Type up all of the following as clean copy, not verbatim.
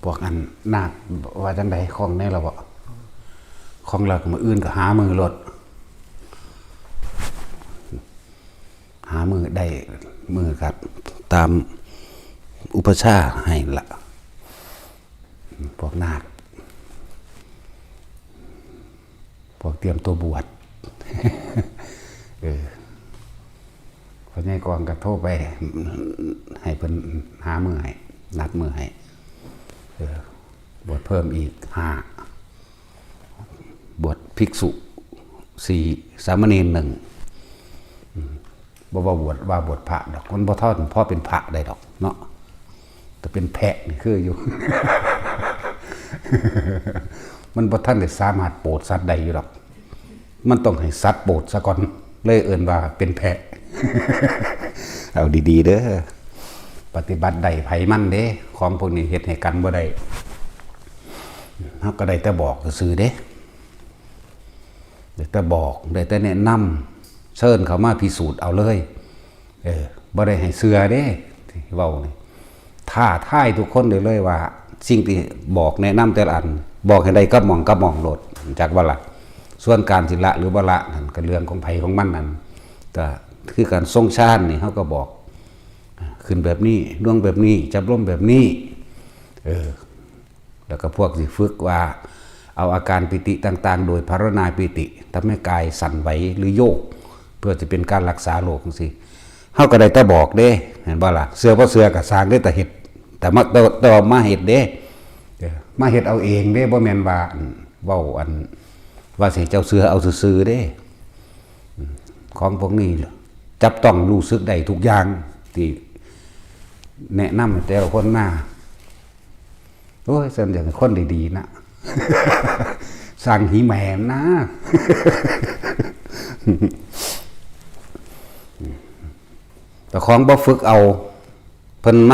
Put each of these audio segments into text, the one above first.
พวกอันนาคว่าจังใดของแน่เราบ่ของเราก็มืออื่นก็หามือรถหามือได้มือกับตามอุปชาให้ละพวกนาคพวกเตรียมตัวบวชพอใหญ่กองก็โทรไปให้เพิ่นหามือให้นัดมือให้บวชเพิ่มอีก5บวชภิกษุ4สามเณร1บ่ว่าบวชพระดอกคนบ่ทอดพ่อเป็นพระได้ดอกเนาะแต่เป็นแพะนี่คืออยู่ มันบ่ทันได้สามารถโปรดสัตว์ใดอยู่ดอกมันต้องให้สัตว์โปรดซะก่อนเลยเอิ้นว่าเป็นแพะ เอาดีๆเด้อปฏิบัติได้ไผมันเด้ของพวกนี้เฮ็ดให้กันบ่ได้เฮาก็ได้แต่บอกซื่อเด้ได้แต่บอกได้แต่แนะนำเชิญเขามาพิสูจน์เอาเลยบ่ได้ให้เชื่อเด้ที่เว้านี่ท้าทายทุกคนเลยว่าสิ่งที่บอกแนะนำแต่ละอันบอกให้ได้กับหม่องโลดจากว่าล่ะส่วนการสิละหรือบ่ละนั่นก็เรื่องของไผของมันนั่นก็คือการทรงชาตินี่เฮาก็บอกขึ้นแบบนี้ล่วงแบบนี้จับล้มแบบนี้แล้วก็พวกสิฝึกว่าเอาอาการปิติต่างๆโดยภารณาปิติทำให้กายสั่นไหวหรือโยกเพื่อจะเป็นการรักษาโรคจังซี่เฮาก็ได้แต่บอกเด้เห็นบ่ล่ะเสือบ่เสือก็สร้างได้แต่เฮ็ดแต่มาเฮ็ดเด้มาเฮ็ดเอาเองเด้บ่แม่นว่าเว้าอันว่าสิเจ้าเสือเอาซื่อๆเด้ของพวกนี้จับต้องรู้สึกได้ทุกอย่างที่แนะนำให้แต่ละคนมาโอ้ยส่วนใหญ่คนดีๆนะสร้างหีแหมนะแต่ของบ่ฝึกเอาเพิ่นม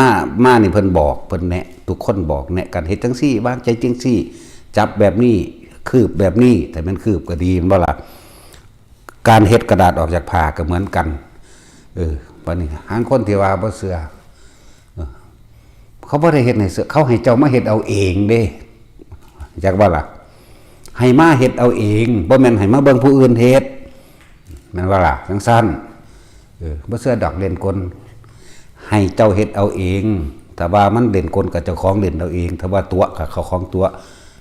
านี่เพิ่นบอกเพิ่นแนะทุกคนบอกแนะกันเฮ็ดจังซี่วางใจจังซี่จับแบบนี้คืบแบบนี้แต่มันคืบก็ดีบ่ล่ะการเฮ็ดกระดาษออกจากผ้าก็เหมือนกันบัดนี้หางคนที่ว่าบ่เชื่อเขาบ่ได้เฮ็ดให้เชื่อเขาให้เจ้ามาเฮ็ดเอาเองเด้จักว่าล่ะให้มาเฮ็ดเอาเองบ่แม่นให้มาเบิ่งผู้อื่นเฮ็ดแม่นว่าล่ะจังซั่นบ่เชื่อดอกเล่นกลให้เจ้าเฮ็ดเอาเองถ้าว่ามันเล่นกลกับเจ้าของเล่นเอาเองถ้าว่าตัวกับเขาของตัว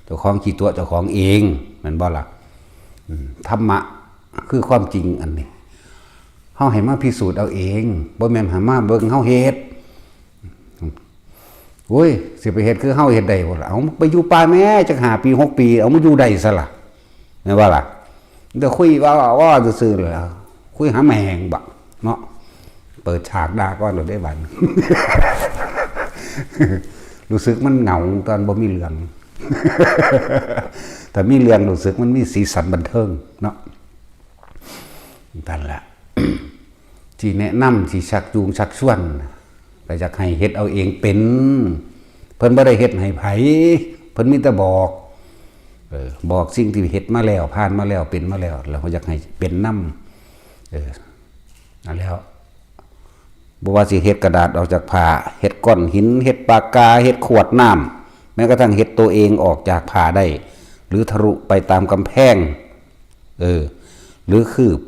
เจ้าของขี้ตัวเจ้าของเองแม่นบ่ล่ะธรรมะคือความจริงอันนี้เฮาให้มาพิสูจน์เอาเองบ่แม่นให้มาเบิ่งเฮาเฮ็ดโอ้ยสิไปเฮ็ดคือเฮาเฮ็ดได้บ่ล่ะเอาไปอยู่ป่าแม่จัก5 ปี 6 ปีเอามาอยู่ได้ซะล่ะแม่นบ่ล่ะเดี๋ยวคุยว่าซื่อๆเลยคุยหาแมงบักเนาะเปิดฉากด่าก่อนได้บัด รู้สึกมันเหงาตอนบ่มีเรื่อง แต่มีเรื่องรู้สึกมันมีสีสันบันเทิงเนาะนั่นแหละ ที่แนะนำที่ชักจูงชักชวนก็อยากให้เฮ็ดเอาเองเป็นเพิ่นบ่ได้เฮ็ดให้ไผเพิ่นมีแต่บอกบอกสิ่งที่เฮ็ดมาแล้วผ่านมาแล้วเป็นมาแล้วแล้วเขาอยากให้เป็นนำนั่นแล้วบ่ว่าสิเฮ็ดกระดาษออกจากผ้าเฮ็ดก้อนหินเฮ็ดปากกาเฮ็ดขวดน้ำแม้กระทั่งเฮ็ดตัวเองออกจากผ้าได้หรือทะลุไปตามกำแพงหรือคืบ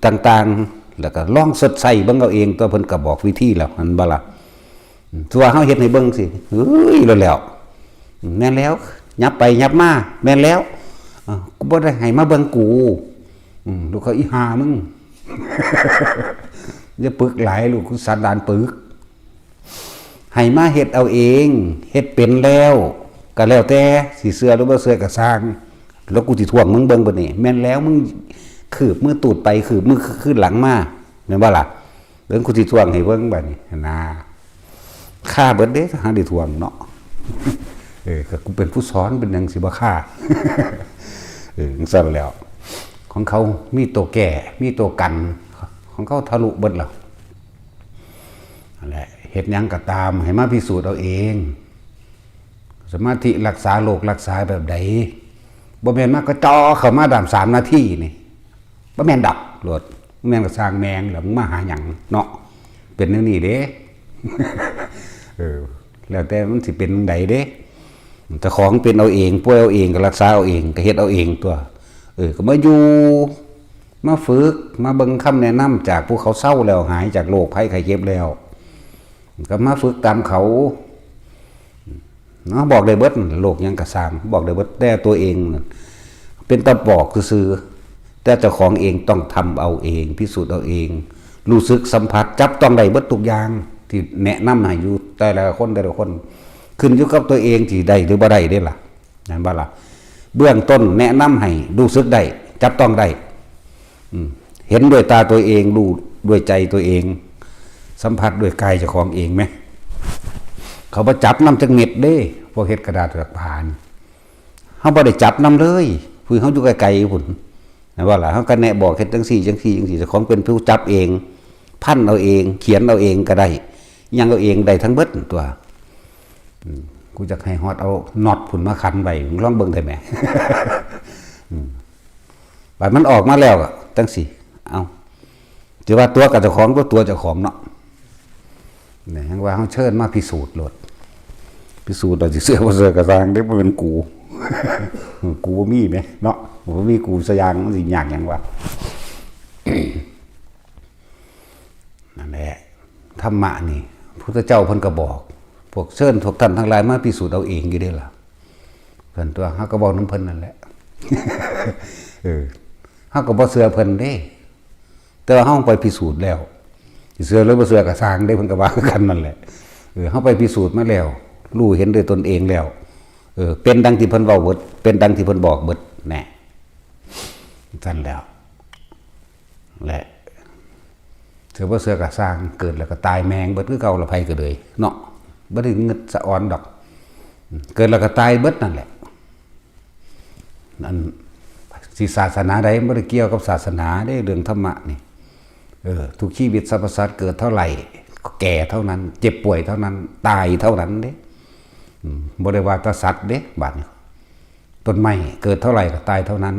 ต่างๆแล้วก็ลองสดใส่เบิ่งเอาเองตัวเพิ่นก็บอกวิธีแล้วมันบ่ล่ะตัวเฮาเฮ็ดให้เบิ่งสิเฮ้ยแล้วแม่นแล้วยับไปยับมาแม่นแล้วกูบ่ได้ให้มาเบิ่งกูลูกเขาอีหามึง อย่าปึกหลายลูกกูสันดานปึกให้มาเฮ็ดเอาเองเฮ็ดเป็นแล้วก็แล้วแต่สิเชื่อหรือบ่เชื่อก็สร้างแล้วกูสิท่วงมึงเบิ่งบัดนี้แม่นแล้วมึงคืบมือตูดไปคืบมือขึ้นหลังมาแม่นบ่ล่ะเบิ่งกูสิท่วงให้เบิ่งบัดนี้นะฆ่าเบิดเด้หาได้ท่วงเนาะก็กูเป็นผู้สอนเป็นจังสิบ่ฆ่าจังซั่นแล้วของเขามีตัวแก่มีตัวกันของเขาทะลุเบิดแล้วนั่นแหละเฮ็ดหยังก็ตามให้มาพิสูจน์เอาเองสมาธิรักษาโรครักษาแบบใดบ่แม่นมากระจอเข้ามาดาม3 นาทีนี่บ่แม่นดับโลดบ่แม่นก็สร้างแมงแล้วมึงมาหาหยังเนาะเป็นแนวนี้เด้ แล้วแต่มันสิเป็นใดเด้แต่ของเป็นเอาเองป่วยเอาเองก็รักษาเอาเองก็เฮ็ดเอาเองตัวก็มาอยู่มาฝึกมาเบิ่งคำแนะนำจากผู้เขาเศร้าแล้วหายจากโรคภัยไข้เจ็บแล้วก็มาฝึกตามเขาเนาะบอกได้เบิดโรคยังกระสร้างบอกได้เบิดแต่ตัวเองเป็นตะบอกซื่อแต่เจ้าของเองต้องทำเอาเองพิสูจน์เอาเองรู้สึกสัมผัสจับต้องได้เบิดทุกอย่างที่แนะนำให้อยู่แต่ละคนขึ้นอยู่กับตัวเองที่ได้หรือบ่ได้เด้ล่ะนั่นบ่ล่ะเบื้องต้นแนะนำให้รู้สึกได้จับต้องได้เห็นด้วยตาตัวเองรู้ด้วยใจตัวเองสัมผัสด้วยกายเจ้าของเองไหมเขาบ่จับนำจักเม็ดเด้พวกเฮ็ดกระดาษกระผ่านเฮาบ่ได้จับนำเลยคือเฮาอยู่ไกลๆพุ่นนะว่าล่ะเฮาก็แนะบอกเฮ็ดจังซี่เจ้าของเป็นผู้จับเองพันเอาเองเขียนเอาเองก็ได้ยังเอาเองได้ทั้งเบิดตัวกูจะให้ฮอดเอาน็อตพุ่นมาคันไว้มึงลองเบิ่งได้ไหม บัดมันออกมาแล้วก็จังซี่เอาถือว่าตัวกับเจ้าของตัวเจ้าของเนาะเนี่ยยังว่าเฮาเชิญมาพิสูจน์โลดพิสูจน์เอาสิเสื้อบ่เสื้อกระซางได้บ่เป็นกู กูบ่มีแหมเนาะบ่มีกูสยางมันสิยากหยังวะ นั่นแหละธรรมะนี่พุทธเจ้าเพิ่นก็บอกพวกเชิญพวกท่านทั้งหลายมาพิสูจน์เอาเองอยู่เด้ล่ะเพิ่นตัวเฮาก็บอกนำเพิ่นนั่นแหละ เฮาก็บ่เชื่อเพิ่นเด้แต่ว่าเฮาไปพิสูจน์แล้วสิเชื่อหรือบ่เชื่อก็สร้างได้เพิ่นก็ว่ากันนั่นแหละเฮาไปพิสูจน์มาแล้วรู้เห็นด้วยตนเองแล้วเป็นดังที่เพิ่นเว้าเบิดเป็นดังที่เพิ่นบอกเบิดแน่ซั่นแล้วและเสือบ่เสือกะสร้างเกิดแล้วก็ตายแมงเบิดคือเก่าละไผก็เลยเนาะบ่ได้เงิดสะอ่อนดอกเกิดแล้วก็ตายเบิดนั่นแหละนั่นสิศาสนาใดบ่ได้เกี่ยวกับศาสนาได้เรื่องธรรมะนี่ทุกชีวิตสรรพสัตว์เกิดเท่าไหร่แก่เท่านั้นเจ็บป่วยเท่านั้นตายเท่านั้นเด้บ่ได้ว่าแต่สัตว์เด้บัดนี้ต้นไม้เกิดเท่าไหร่ก็ตายเท่านั้น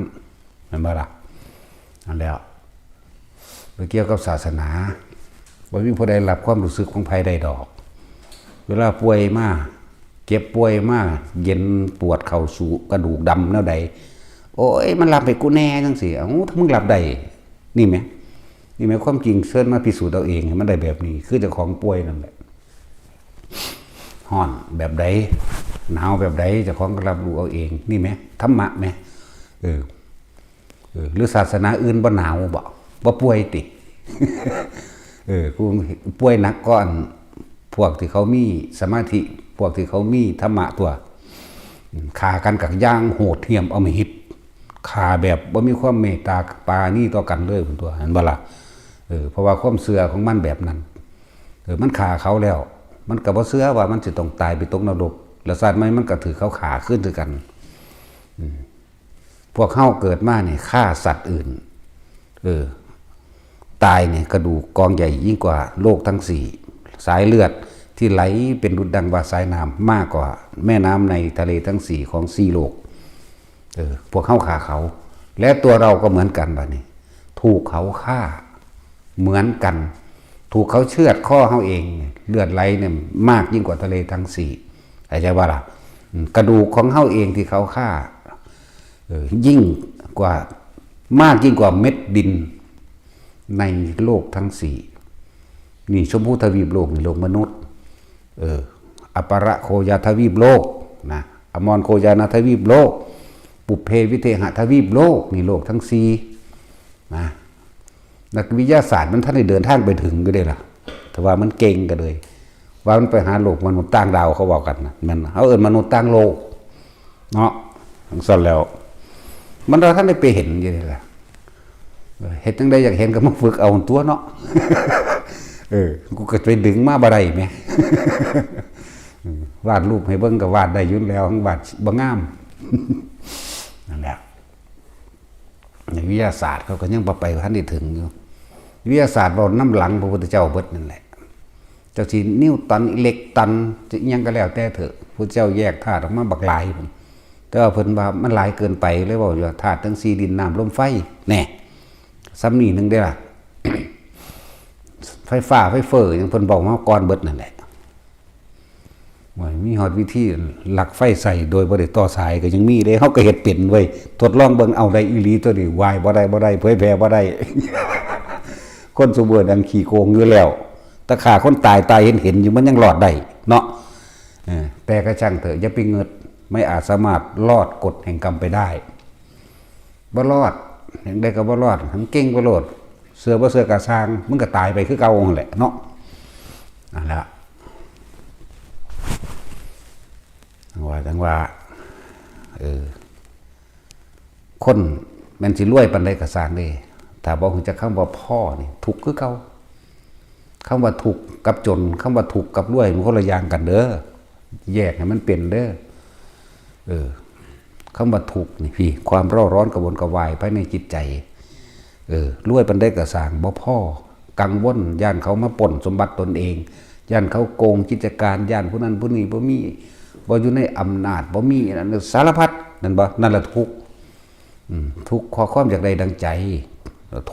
แม่นบ่ล่ะนั่นแล้วบ่เกี่ยวกับศาสนาบ่มีผู้ใดรับความรู้สึกของไผได้ดอกเวลาป่วยมาเจ็บป่วยมาเย็นปวดเข้าสู่กระดูกดำแนวใดโอ้ยมันรับให้กูแน่จังซี่เอ้าถ้ามึงรับได้นี่แหมความจริงเชิญมาพิสูจน์เอาเองให้มันได้แบบนี้คือเจ้าของป่วยนั่นแหละฮ้อนแบบใดหนาวแบบใดเจ้าของก็รับรู้เอาเองนี่แหมธรรมะแหมหรือศาสนาอื่นบ่หนาวบ่ป่วยติ กูป่วยหนักก่อนพวกที่เขามีสมาธิพวกที่เขามีธรรมะตัวฆ่ากันกับย่างโหดเหี้ยมอำมหิตฆ่าแบบบ่มีความเมตตาปราณีต่อกันเลยพุ่นตัวเห็นบ่ล่ะเพราะว่าความเชื่อของมันแบบนั้นมันฆ่าเขาแล้วมันก็บ่เชื่อว่ามันสิต้องตายไปตกนรกแล้วชาติใหม่มันก็ถือเขาฆ่าขึ้นด้วยกันพวกเฮาเกิดมาเนี่ยฆ่าสัตว์อื่นตายเนี่ยกระดูกกองใหญ่ยิ่งกว่าโลกทั้งสี่สายเลือดที่ไหลเป็นดุจดังว่าสายน้ำมากกว่าแม่น้ำในทะเลทั้งสี่ของสี่โลกพวกเขาฆ่าเขาและตัวเราก็เหมือนกันบัดนี้ถูกเขาฆ่าเหมือนกันถูกเขาเชือดข้อเขาเองเลือดไหลเนี่ยมากยิ่งกว่าทะเลทั้งสี่เข้าใจว่าล่ะกระดูกของเขาเองที่เขาฆ่ายิ่งกว่ามากยิ่งกว่าเม็ดดินในโลกทั้งสี่นี่ชมพูทวีปโลกนี่โลกมนุษย์อปรโคยาทวีปโลกนะอมรโคยานาทวีปโลกปุเพวิเทหทวีปโลกนี่โลกทั้งสี่นะนักวิทยาศาสตร์มันท่านได้เดินทางไปถึงก็ได้ล่ะแต่ว่ามันเก่งกันเลยว่ามันไปหาโลกมนุษย์ต่างดาวเขาบอกกันนะมันเขามนุษย์ต่างโลกเนาะทั้งสิ้นแล้วมันเราท่านได้ไปเห็นอยู่เลยล่ะเห็นจังได้อยากเห็นก็มาฝึกเอาตัวเนาะกูก็ไปดึงมาบ่ได้แหม วาดรูปให้เบิ่งก็วาดได้ยุ่นแล้วทั้งวาดบ่งาม นั่นแหละในวิทยาศาสตร์เขาก็ยังบ่ไปท่านได้ถึงอยู่วิทยาศาสตร์เราน้ำหลังพระพุทธเจ้าเบิดนั่นแหละเจ้าสินิวตันอิเล็กตันจะยังก็แล้วแต่เถอะพระเจ้าแยกธาตุออกมาบักหลายพุ่นแต่ว่าเพิ่นว่ามันหลายเกินไปเลยว่าอยู่ธาตุทั้ง4ดินน้ำลมไฟแน่ซ้ำนี่นึงได้ล่ะ ไฟฟ้าไฟเฟอร์อย่างเพิ่นบอกมาก่อนเบิดนั่นแหละ ว่ามีฮอดวิธีหลักไฟใส่โดยบ่ได้ต่อสายก็ยังมีเด้เฮาก็เฮ็ดเป็นเว้ยทดลองเบิ่งเอาได้อีหลีตัวนี้วายบ่ได้เผยแพร่บ่ได้ คนซุมื้อนั้นขี้โกงอยู่แล้วตะขาคนตายเห็นอยู่มันยังรอดได้เนาะแต่ก็ช่างเถอะอย่าไปเงิดไม่อาจสามารถรอดกฎแห่งกรรมไปได้บ่รอดอย่างใดก็บ่รอดทั้งเก่งบ่โลดเสือบ่เสือกะสร้างมึงก็ตายไปคือเก่านั่นแหละเนาะนั่นล่ะจังว่าคนแม่นสิรวยปานใดก็สร้างได้ถ้าบ่ฮู้จักคำว่าพ่อนี่ทุกข์คือเก่าคำว่าทุกข์กับจนคำว่าทุกข์กับรวยมันคนละอย่างกันเด้อแยกให้มันเป็นเด้อคำว่าทุกข์นี่พี่ความเร่าร้อนกระวนกระวายภายในจิตใจรวยปานใดก็สร้างบ่พอกังวลย่านเขามาปล้นสมบัติตนเองย่านเขาโกงกิจการย่านผู้นั้นผู้นี้บ่มีบ่อยู่ในอำนาจบ่มีนั่นสารพัดนั่นบ่นั่นแหละทุกข์ทุกข์ความอยากได้ดังใจ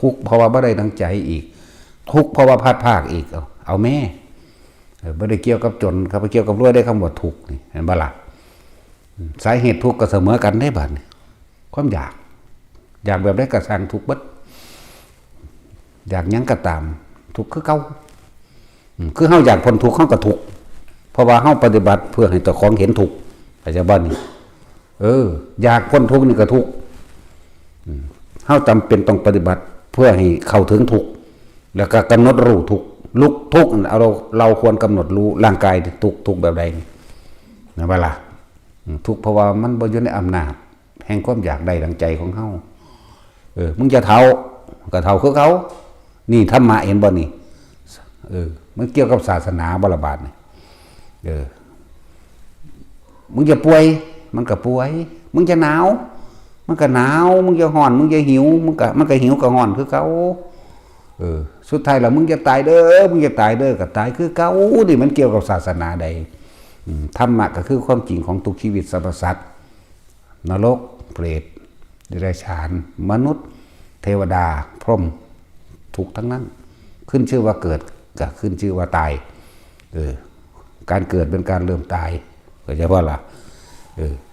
ทุกข์เพราะว่าบ่ได้ดังใจอีกทุกข์เพราะว่าพลาดพลาดอีกเอาแม่บ่ได้เกี่ยวกับจนครับเกี่ยวกับรวยได้คำว่าทุกข์นี่เห็นบ่ล่ะสาเหตุทุกข์ก็เสมอกันได้บัดนี้ความอยากแบบได้กระสร้างทุกข์เบิดอยากหยังก็ตามทุกข์คือเก่าคือเฮาอยากพ้นทุกข์เฮาก็ทุกข์เพราะว่าเฮาปฏิบัติเพื่อให้ตัวของเห็นทุกข์เข้าใจบ่นี่อยากพ้นทุกข์นี่ก็ทุกข์เฮาจำเป็นต้องปฏิบัติเพื่อให้เข้าถึงทุกข์แล้วก็กำหนดรู้ทุกข์ลุกทุกข์เราควรกำหนดรู้ร่างกายทุกข์แบบใดนะว่าล่ะทุกข์เพราะว่ามันบ่อยู่ในอำนาจแห่งความอยากได้ดังใจของเฮามึงจะเฒ่าก็เฒ่าคือเขานี่ธรรมะเห็นบ่นี่มันเกี่ยวกับศาสนาบ่ละบาดนี่มึงจะป่วยมันก็ป่วยมึงจะหนาวมันก็หนาวมึงจะร้อนมึงจะหิวมันก็หิวก็ร้อนคือเขาสุดท้ายแล้วมึงจะตายเด้อมึงจะตายเด้อก็ตายคือเก่านี่มันเกี่ยวกับศาสนาใดธรรมะก็คือความจริงของทุกชีวิตสรรพสัตว์นรกเปรตเดรัจฉานมนุษย์เทวดาพรหมทุกทั้งนั้นขึ้นชื่อว่าเกิดก็ขึ้นชื่อว่าตายการเกิดเป็นการเริ่มตายเข้าใจว่าล่ะ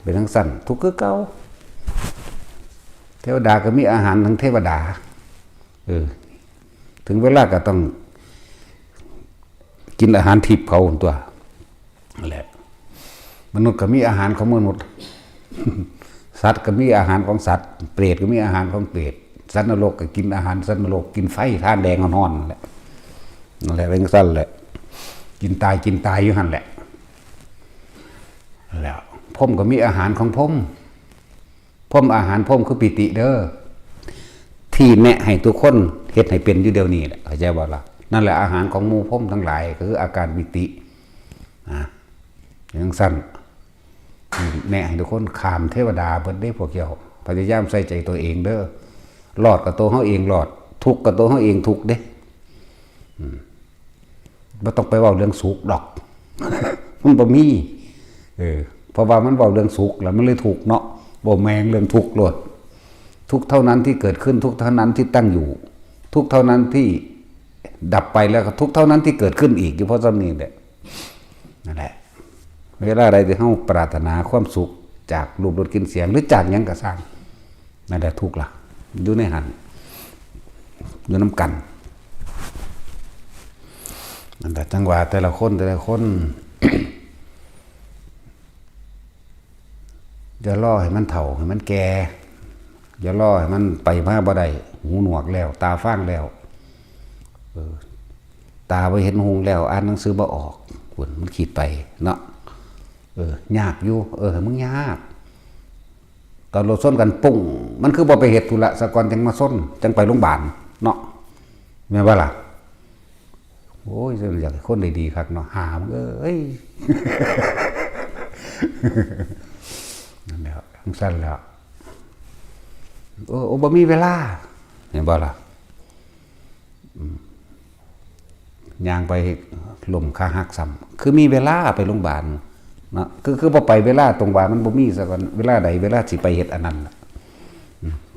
เป็นทั้งสั้นทุกข์คือเก่าเทวดาก็มีอาหารทั้งเทวดาถึงเวลาก็ต้องกินอาหารทิพย์เขาตัวนั่นแหละมนุษย์ก็มีอาหารของมนุษย์สัตว์ก็มีอาหารของสัตว์เปรตก็มีอาหารของเปรตสัตว์นรกก็กินอาหารสัตว์นรกกินไฟท่านแดงอ่อนๆนั่นแหละเป็นสั้นแหละกินตายอยู่หั่นแหละแล้วพรหมก็มีอาหารของพรหมอาหารพรหมคือปิติเด้อที่แนะให้ทุกคนเฮ็ดให้เป็นอยู่เดี๋ยวนี้แหละเข้าใจบ่ล่ะนั่นแหละอาหารของหมู่พรหมทั้งหลายก็คืออาการปิติอย่างสั้นแนะให้ทุกคนข้ามเทวดาเบิดได้พวกเจ้าพยายามใส่ใจตัวเองเด้อรอดกับตัวเฮาเองรอดทุกข์กับตัวเฮาเองทุกข์เด้บ่ต้องไปเว้าเรื่องสุขดอก มันบ่มีเพราะว่ามันเว้าเรื่องสุขแล้วมันเลยทุกข์เนาะบ่แม่งเรื่องทุกข์โลดทุกเท่านั้นที่เกิดขึ้นทุกเท่านั้นที่ตั้งอยู่ทุกเท่านั้นที่ดับไปแล้วก็ทุกเท่านั้นที่เกิดขึ้นอีกอยู่เพราะซ้ำนี้แหละนั่นแหละเวลาใดที่เฮาปรารถนาความสุขจากรูปรสกลิ่นเสียงหรือจากหยังก็สร้างนั่นแหละทุกข์ล่ะอยู่ในหันอยู่น้ำกันนั่นแต่จังหวะแต่ละคน อย่าล่อให้มันเฒ่าให้มันแก่อย่าล่อให้มันไปมาบ่ได้หูหนวกแล้วตาฟ้างแล้วตาบ่เห็นหงแล้วอ่านหนังสือบ่ออกมันขีดไปเนาะยากอยู่มึงยากตอนรถส้นกันปุ้งมันคือบ่ไปเฮ็ดธุระซะก่อนจังมาส้นจังไปโรงพยาบาลเนาะแม่นบ่ล่ะโอ้ยอยากให้คนดีๆคักเนาะหามเอ้ย นั่นแหละทั้งสั้นแล้วบ่มีเวลาเห็นบ่ล่ะย่างไปลมขาหักซ้ำคือมีเวลาไปโรงพยาบาลเนาะคือพอไปเวลาตรงว่ามันบ่มีซะก่อนเวลาใดเวลาสิไปเฮ็ดอันนั้น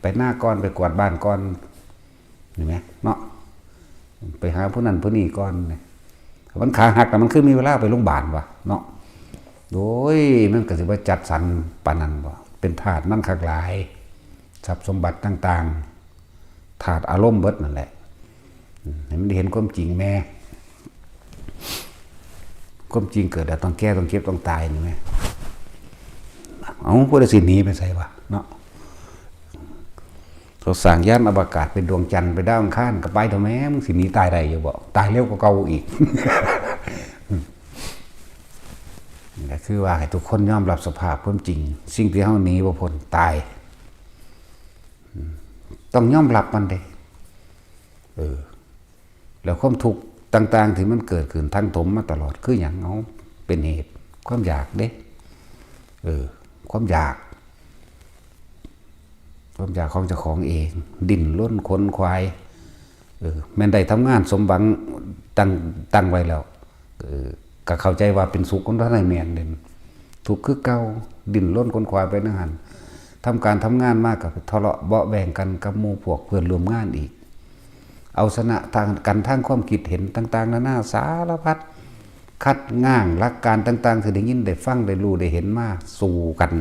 ไปหน้าก่อนไปกวาดบ้านก่อนเห็นไหมเนาะไปหาผู้นั้นผู้นี้ก่อนมันขาหักแต่มันคือมีเวลาไปโรงพยาบาลวะเนาะ โดยมันก็สิว่าจัดสรรปานนั้นบ่เป็นถาดมันคักหลายทรัพย์สมบัติต่างๆถาดอารมณ์เบิดนั่นแหละให้มันได้เห็นความจริงแม่ความจริงเกิดแล้วต้องแก้ต้องเก็บต้องตายนี่แม่เอาผู้ใดสิหนีไปไสวะเนาะเขาสร้างยานอวกาศเป็นดวงจันทร์ไปดาวอังคารก็ไปเถอะแม่มึงสิหนีตายได้อยู่บ่ตายเร็วกว่าเก่าอีกนี่แหละคือว่าให้ทุกคนยอมรับสภาพความจริงสิ่งที่เฮาหนีบ่พ้นตายต้องยอมรับมันเด้แล้วความทุกข์ต่างๆที่มันเกิดขึ้นทั้งถมมาตลอดคือหยังเอาเป็นเหตุความอยากเด้ความอยากของเจ้าของเองดิ้นรนขนควายแม้นได้ทำงานสมหวังตั้งไว้แล้วก็เข้าใจว่าเป็นสุขคนท่านในแมนเด่นทุกข์คือเก่าดิ้นรนขนควายไปนั่งหันทำการทำงานมากกับทะเลาะเบาแบ่งกันกับหมู่พวกเพื่อนร่วมงานอีกเอาชนะทางกันทางความคิดเห็นต่างๆนานาสารพัดคัดง่างหลักการต่างๆที่ได้ยินได้ฟังได้รู้ได้เห็นมาสู่กัน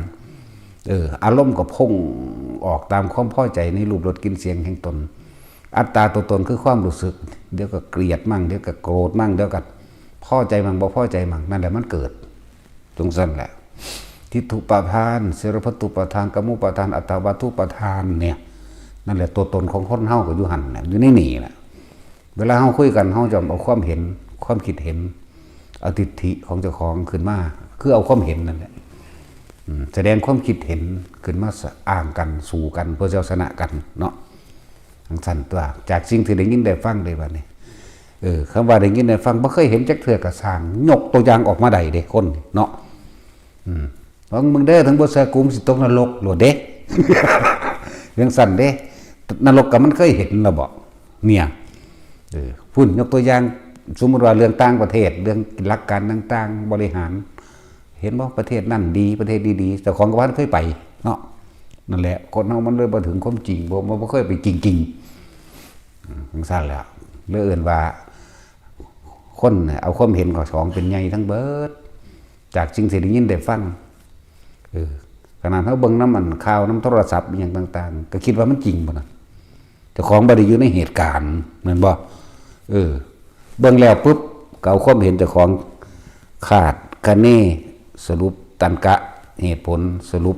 อารมณ์ก็พุ่งออกตามความพอใจในรูปรสกลิ่นเสียงแห่งตนอัตตาตัวตนคือความรู้สึกเดี๋ยวก็เกลียดมั่งเดี๋ยวก็โกรธมั่งเดี๋ยวก็พอใจมั่งบ่พอใจมั่งนั่นแหละมันเกิดตรงสั้นแหละทิฏฐุปาทานเสรพัตตุปาทานกัมมุปาทานอัตตาวัตถุปาทานเนี่ยนั่นแหละตัวตนของคนเฮาก็อยู่หั่นอยู่ในนี่แหละเวลาเฮาคุยกันเฮาจะเอาความเห็นความคิดเห็นเอาทิฏฐิของเจ้าของขึ้นมาคือเอาความเห็นนั่นแหละแสดงความคิดเห็นขึ้นมาอ้างกันสู่กันเพื่อจะชนะกันเนาะทั้งสั้นตัวจากสิ่งที่ได้ยินได้ฟังได้บัดนี้คำว่าได้ยินได้ฟังบ่เคยเห็นจักเทื่อกระสร้างยกตัวอย่างออกมาได้เด้คนเนาะเพราะมึงเด้อทั้งบ่แซ่กุมสิตกนรกโลดเด้ เรื่องสั้นเด้นรกก็มันเคยเห็นแล้วบ่เนี่ยพุ่นยกตัวอย่างสมมุติว่าเรื่องต่างประเทศเรื่องหลักการต่างๆบริหารเห็นว่าประเทศนั่นดีประเทศดีๆแต่ของกบฏเคยไปเนาะนั่นแหละคนเฮามันเลยบ่ถึงความจริงบ่เคยไปจริงๆทั้งสั้นแล้วเรื่องอื่นว่าคนเอาความเห็นของสองเป็นใหญ่ทั้งเบิดจากสิ่งที่ได้ยินได้ฟังขนาดเขาเบิ่งน้ำมันข่าวน้ำโทรศัพท์อย่างต่างๆก็คิดว่ามันจริงบ่นะแต่ของบ่ได้อยู่ในเหตุการณ์เหมือนบ่เบิ่งแล้วปุ๊บก็เอาความเห็นเจ้าของขาดคะเนสรุปตันกะเหตุผลสรุป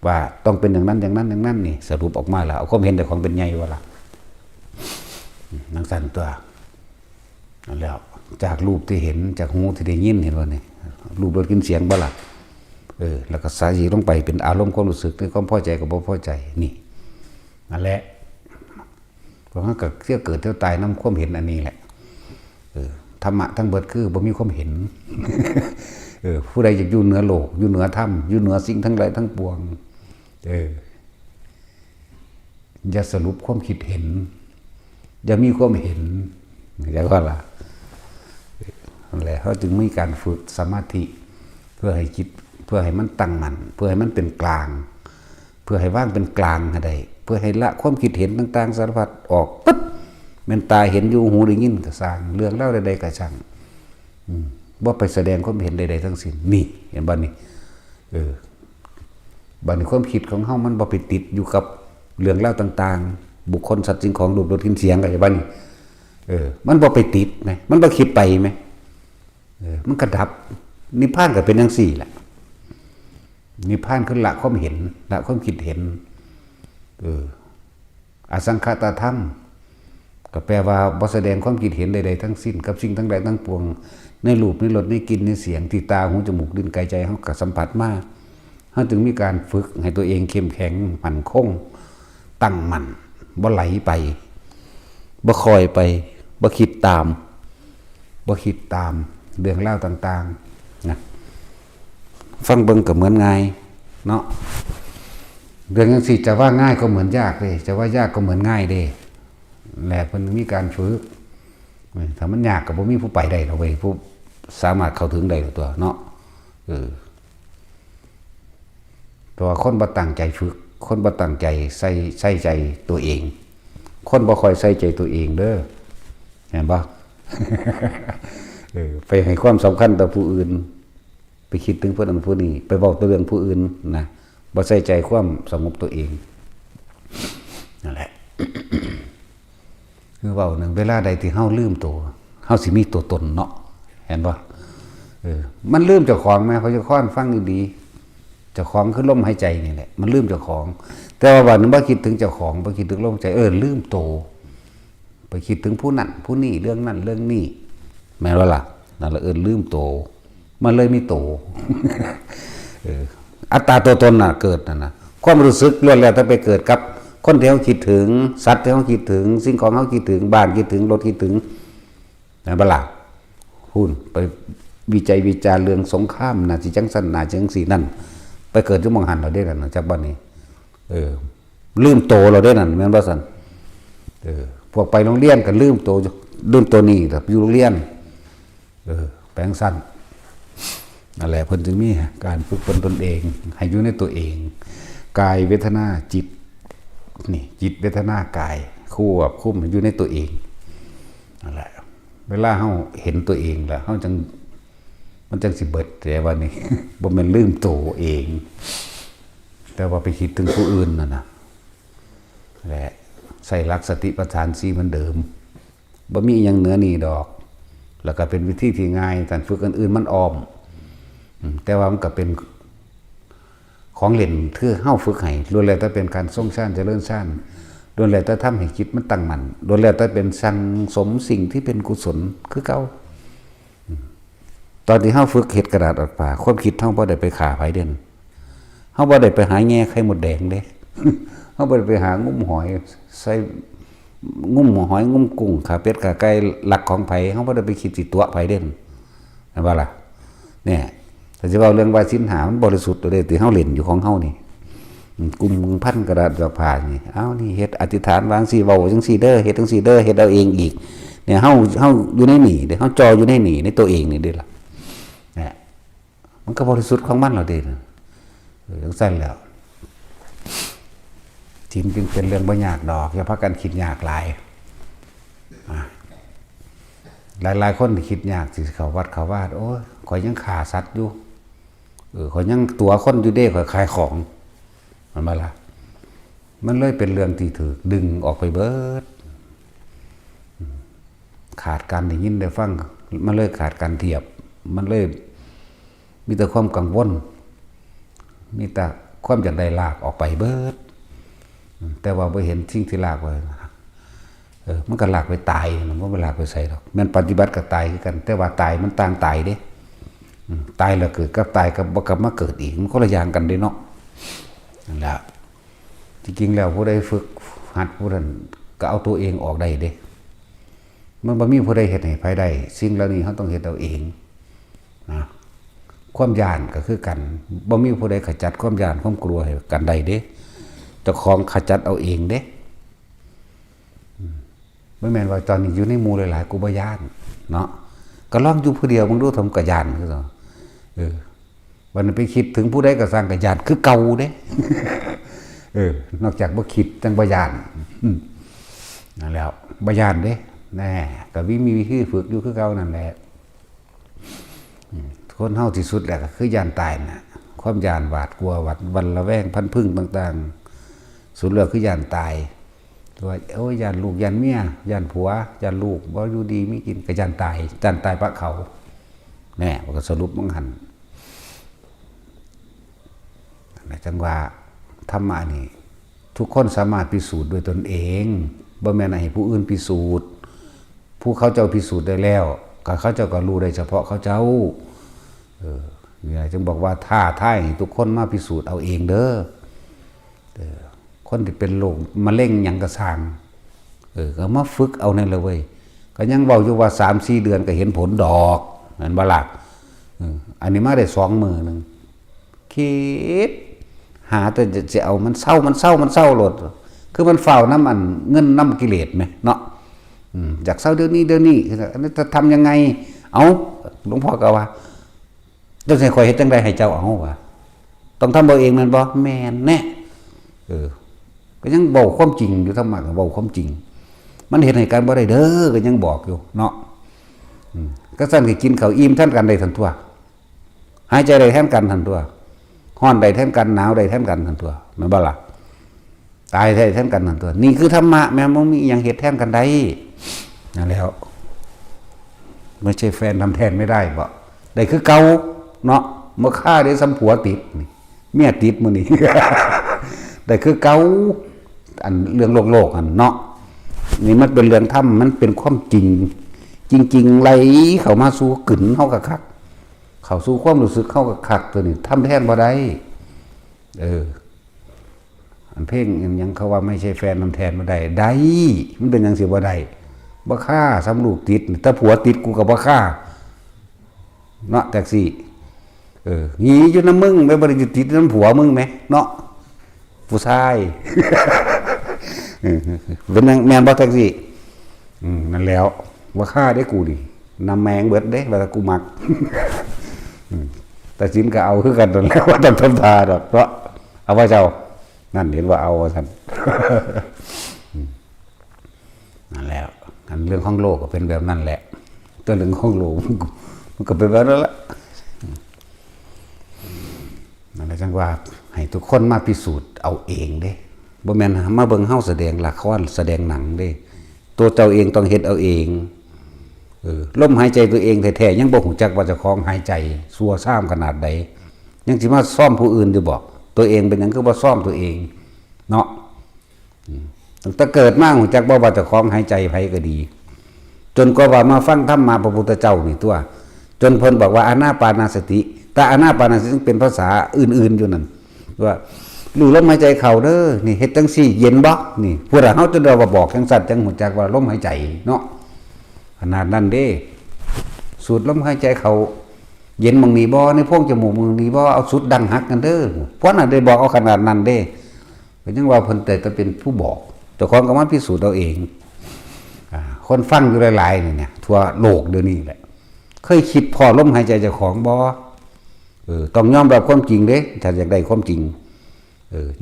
ว่าต้องเป็นอย่างนั้นอย่างนั้นอย่างนั้นนี่สรุปออกมาแล้วเอาความเห็นเจ้าของเป็นใหญ่ว่าล่ะนังสั่นตัวนั่นแล้วจากรูปที่เห็นจากหูที่ได้ยินเห็นว่านี่รูปรสกลิ่นเสียงบ่ล่ะแล้วก็สายสีลงไปเป็นอารมณ์ความรู้สึกในความพอใจกับบ่พอใจนี่นั่นแหละเพราะงั้นก็เที่ยวเกิดเที่ยวตายนำความเห็นอันนี้แหละธรรมะทั้งเบิดคือบ่มีความเห็น ผู้ใดอยากอยู่เหนือโลกอยู่เหนือธรรมอยู่เหนือสิ่งทั้งหลายทั้งปวงอย่าสรุปความคิดเห็นอย่ามีความเห็นอย่างว่าล่ะนั่นแหละเขาจึงมีการฝึกสมาธิเพื่อให้จิตเพื่อให้มันตั้งมั่นเพื่อให้มันเป็นกลางเพื่อให้ว่างเป็นกลางให้ได้เพื่อให้ละความคิดเห็นต่างๆสารพัดออกปึ๊บเป็นตาเห็นอยู่หูได้ยินก็สร้างเรื่องเล่าใดๆก็ช่างว่าไปแสดงความเห็นใดๆทั้งสิ้นนี่เห็นบ้านนี้บ้านนี้ความคิดของเฮามันบ่ไปติดอยู่กับเรื่องเล่าต่างๆบุคคลสัตว์สิ่งของรูปรสกลิ่นเสียงอะไรบ้านนี้มันบ่ไปติดไหมมันบ่คิดไปไหมมันกระดับนิพพานก็เป็นจังซี่แหละนิพพานคือละความเห็นละความคิดเห็นอสังขตธรรมก็แปลว่าบ่แสดงความคิดเห็นใดๆทั้งสิ้นกับสิ่งทั้งหลายทั้งปวงในรูปในรสในกลิ่นในเสียงที่ตาหูจมูกลิ้นกายใจเฮาก็สัมผัสมาเฮาจึงมีการฝึกให้ตัวเองเข้มแข็งมั่นคงตั้งมั่นบ่ไหลไปบ่คอยไปบ่คิดตามเรื่องเล่าต่างๆนะฟังเบิ่งก็เหมือนง่ายเนาะเรื่องจังซี่จะว่าง่ายก็เหมือนยากเด้จะว่ายากก็เหมือนง่ายเด้แหละเพิ่นมีการฝึกถ้ามันยากก็บ่มีผู้ไปได้ดอกเว้ยผู้สามารถเข้าถึงได้ตัวเนาะตัวคนบ่ตั้งใจฝึกคนบ่ตั้งใจใส่ใจตัวเองคนบ่ค่อยใส่ใจตัวเองเด้อเห็นบ่ไปให้ความสำคัญต่อผู้อื่นไป ไปคิดถึงผู้นั้นผู้นี้ไปบอกตัวเรื่องผู้อื่นนะบ่ใส่ใจความสงบตัวเองนั่นแหละ คือเว้าหนึ่งเวลาใดที่เฮาลืมตัวเฮาสิมีตัวตนเนาะเห็นบ่มันลืมเจ้าของไหมเขาจะค้อนฟังดีๆเจ้าของคือลมหายใจนี่แหละมันลืมเจ้าของแต่ว่าวันนึงบ่คิดถึงเจ้าของบ่คิดถึงลมหายใจลืมตัวไปคิดถึงผู้นั้นผู้นี้เรื่องนั้นเรื่องนี้แม่นว่าล่ะนั่นละลืมตัวมันเลยมีตัว อัตตาตัวตนน่ะเกิดน่ะความรู้สึกล้วนแล้วแต่ไปเกิดกับคนที่เขาคิดถึงสัตว์ที่เขาคิดถึงสิ่งของเขาคิดถึงบ้านคิดถึงรถคิดถึงนะบ่ล่ะหุ่นไปวิจัยวิจารเรื่องสงครามน่ะสิจังซั่นน่ะจังซี่นั่นไปเกิดอยู่มองหันเราได้นั่นจักบัดนี้ลืมโตเราได้นั่นแม่นบ่ซั่นพวกไปโรงเรียนก็ลืมโตนี่แบบอยู่โรงเรียนแปลงสั้นนั่นแหละเพิ่นจึงมีการฝึกฝนตนเองให้อยู่ในตัวเองกายเวทนาจิตนี่จิตเวทนากายควบคุมอยู่ในตัวเองนั่นแหละเวลาเฮาเห็นตัวเองแล้วเฮาจังมันจังสิเบิดแต่ว่านี่ บ่แม่นลืมตัวเอง แต่ว่าไปคิดถึงผู้อื่นน่ะนะและใส่หลักสติปัฏฐาน4เหมือนเดิมบ่มีหยังเหนือนี่ดอกแล้วก็เป็นวิธีที่ง่ายการฝึกอันอื่นมันอ้อมแต่ว่ามันก็เป็นของเล่นที่เฮาฝึกให้ล้วนแล้วแต่เป็นการทรงฌานเจริญฌานล้วนแล้วแต่ทำให้จิตมันตั้งมั่นล้วนแล้วแต่เป็นสั่งสมสิ่งที่เป็นกุศลคือเก่าตอนที่เฮาฝึกเฮ็ดกระดาษออกป่าความคิดเฮาบ่ได้ไปฆ่าไผเด่นเฮาบ่ได้ไปหาแง่ไข่มดแดงเด้ เฮาบ่ได้ไปหางุ้มหอยใส่งุ้มหอยงุ้มกุ้งขาเป็ดขาไก่หลักของไผเฮาบ่ได้ไปคิดสิตัวไผเด่นเห็นบ่ล่ะเนี่ยแต่จะเว้าเรื่องว่าศีล5มันบริสุทธิ์ตัวเด้ที่เฮาเล่นอยู่ของเฮานี่กุมพันกระดาษดอกผ้านี่เอ้านี่เฮ็ดอธิษฐานวางสิเว้าจังซี่เด้อเฮ็ดจังซี่เด้อเฮ็ดเอาเองอีกเนี่ยเฮาอยู่ในนี่เด้เฮาจออยู่ในนี่ในตัวเองนี่เด้ล่ะเนี่ยมันก็บริสุทธิ์ของมันแล้วเด้จังซั่นแล้วศีลจึงเป็นเรื่องบ่ยากดอกอย่าพากันคิดยากหลายหลายคนที่คิดยากสิเขาวัดเขาวาดโอ้ยข่อยยังฆ่าสัตว์อยู่ข่อยยังตัวคนอยู่เด้ข่อยขายของมันมาละมันเลยเป็นเรื่องที่ถูกดึงออกไปเบิดขาดการได้ยินได้ฟังมันเลยขาดการเทียบมันเลยมีแต่ความกังวลมีแต่ความอยากได้ลากออกไปเบิดแต่ว่าบ่เห็นสิ่งที่ลากไว้มันก็ลากไปตายมันบ่ลากไปใส่หรอกมันปฏิบัติกับตายคือกันแต่ว่าตายมันต่างตายเด้ตายแล้วเกิดกับตายกับบ่กลับมาเกิดอีกมันคนละอย่างกันเด้เนาะนั่นแหละจริงๆแล้วผู้ใดฝึกหัดผู้นั้นก็เอาตัวเองออกได้เด้มันบ่มีผู้ใดเฮ็ดให้ไผได้สิ่งเหล่านี้เฮาต้องเฮ็ดเอาเองนะความย้านก็คือกันบ่มีผู้ใดขจัดความย้านความกลัวให้กันได้เด้เจ้าของขจัดเอาเองเด้บ่แม่นว่าตอนนี้อยู่ในหมู่หลายๆกูบ่ย้านเนาะก็ลองอยู่ผู้เดียวมึงดูทำกะย้านคือวันนั้นไปคิดถึงผู้ใดก็สร้างกะย้านคือเก่าเด้ นอกจากบ่คิดจังบ่ย้านนั่นแล้วบ่ย้านเด้แน่ก็มีวิธีฝึกอยู่คือเก่านั่นแหละคนเฮาที่สุดแหละก็คือย้านตายน่ะความย้านหวาดกลัววันระแวงพันพึ่งต่างๆสุดแล้วคือย้านตายว่าโอ้ยย้านลูกย้านเมียย้านผัวย้านลูกบ่อยู่ดีมีกินก็ย้านตายปะเขาแน่ก็สรุปมันหั่นจังว่าธรรมะนี่ทุกคนสามารถพิสูจน์ด้วยตนเองบ่แม่นให้ผู้อื่นพิสูจน์ผู้เขาเจ้าพิสูจน์ได้แล้วก็เขาเจ้าก็รู้ได้เฉพาะเขาเจ้าเนี่ยจึงบอกว่าท้าทายให้ทุกคนมาพิสูจน์เอาเองเด้อคนที่เป็นโรคมะเร็งหยังก็สร้างก็มาฝึกเอานั่นเลยเว้ยก็ยังเว้าอยู่ว่า 3-4 เดือนก็เห็นผลดอกนั่นบ่ล่ะอันนี้มาได้2 มื้อนึงคิดหาแต่จะเอามันเศร้าโลดคือมันเฝ้าน้ำอันเงินน้ำกิเลสไหมเนาะอยากเศร้าเดี๋ยวนี้อันนี้จะทำยังไงเอาหลวงพ่อก็ว่าต้องใส่คอยเฮ็ดจังไดให้เจ้าเอาวะต้องทำเอาเองนั่นบ่แม่นแน่ก็ยังบอกความจริงอยู่ธรรมะก็บอกความจริงมันเฮ็ดให้กันบ่ได้เด้อก็ยังบอกอยู่เนาะก็สั่นก็กินข้าวอิ่มท่านกันได้ทันทั่ว หายใจได้แทนกันทันตัวฮ้อนได้แทนกันหนาวได้แทนกันทันตัวแม่นบ่ล่ะตายได้แทนกันทันตัวนี่คือธรรมะแม่บ่มีหยังเฮ็ดแทนกันได้นั่นแล้วไม่ใช่แฟนทำแทนไม่ได้บ่ได้คือเก่าเนาะมาฆ่าได้ซ้ำผัวติดนี่เมียติดมื้อนี้ ได้คือเก่าอันเรื่องโลกอันเนาะนี่มันเป็นเรื่องธรรมมันเป็นความจริงจริงๆไหลเข้ามาสู่กึ่นเฮาก็คักเข้าสู่ความรู้สึกเฮาก็คักตัวนี้ทำแทนบ่ได้อันเพ่งยังเขาว่าไม่ใช่แฟนทำแทนบ่ได้ได้มันเป็นจังซี่บ่ได้บ่ฆ่าซ้ำลูกติดถ้าผัวติดกูก็บ่ฆ่าเนาะแท็กซี่หนีอยู่น้ำมึงไม่บริจิตติดน้ำผัวมึงไหมเนาะผู้ชายเป็นแมนบอแท็กซี่นั่นแล้วว่าฆ่าได้กูดินำแมงเบิดเด้แล้วกูมักแต่สินก็เอาคือกันนั่นแล้วว่าต้องทำทาดอกเพราะเอาว่าเจ้านั่นเห็นว่าเอาท่านนั่นแล้วอันเรื่องของโลกก็เป็นแบบนั้นแหละตัวเรื่องของโลกมันก็เป็นแบบนั้นแหละนั่นแหละจังว่าให้ทุกคนมาพิสูจน์เอาเองเด้บ่แม่นมาเบิ่งเฮาแสดงละครแสดงหนังเด้ตัวเจ้าเองต้องเฮ็ดเอาเองลมหายใจตัวเองแท้ๆยังบ่ฮู้จักว่าเจ้าของหายใจซัวซ่ามขนาดใดยังสิมาซ่อมผู้อื่นอยู่บ่ตัวเองเป็นหยังคือบ่ซ่อมตัวเองเนาะตั้งแต่เกิดมาฮู้จักบ่ว่าเจ้าของหายใจไผก็ดี จนกว่ามาฟังธรรมมาพระพุทธเจ้านี่ตัวจนเพิ่นบอกว่าอานาปานสติแต่อานาปานสติเป็นภาษาอื่นๆอยู่นั่นว่ารู้ลมหายใจเข้าเด้อนี่เฮ็ดจังซี่เย็นบ่นี่พวกเราเฮาจนเราบอกจังสัตว์จังฮู้จักว่าลมหายใจเนาะขนาดนั้นเด้สูดลมหายใจเข้าเย็นมึงนี่บ่ในพวกจมูกมึงนี่บ่เอาสุดดังหักกันเด้อเพราะนั้นได้บอกเอาขนาดนั้นเด้ก็ยังว่าเพิ่นแต่เป็นผู้บอกเจ้าของก็มาพิสูจน์เอาเองคนฟังอยู่หลายๆนี่เนี่ยทั่วโลกเดี๋ยวนี้แหละเคยคิดพอลมหายใจเจ้าของบ่ต้องยอมรับความจริงเด้ถ้าอยากได้ความจริง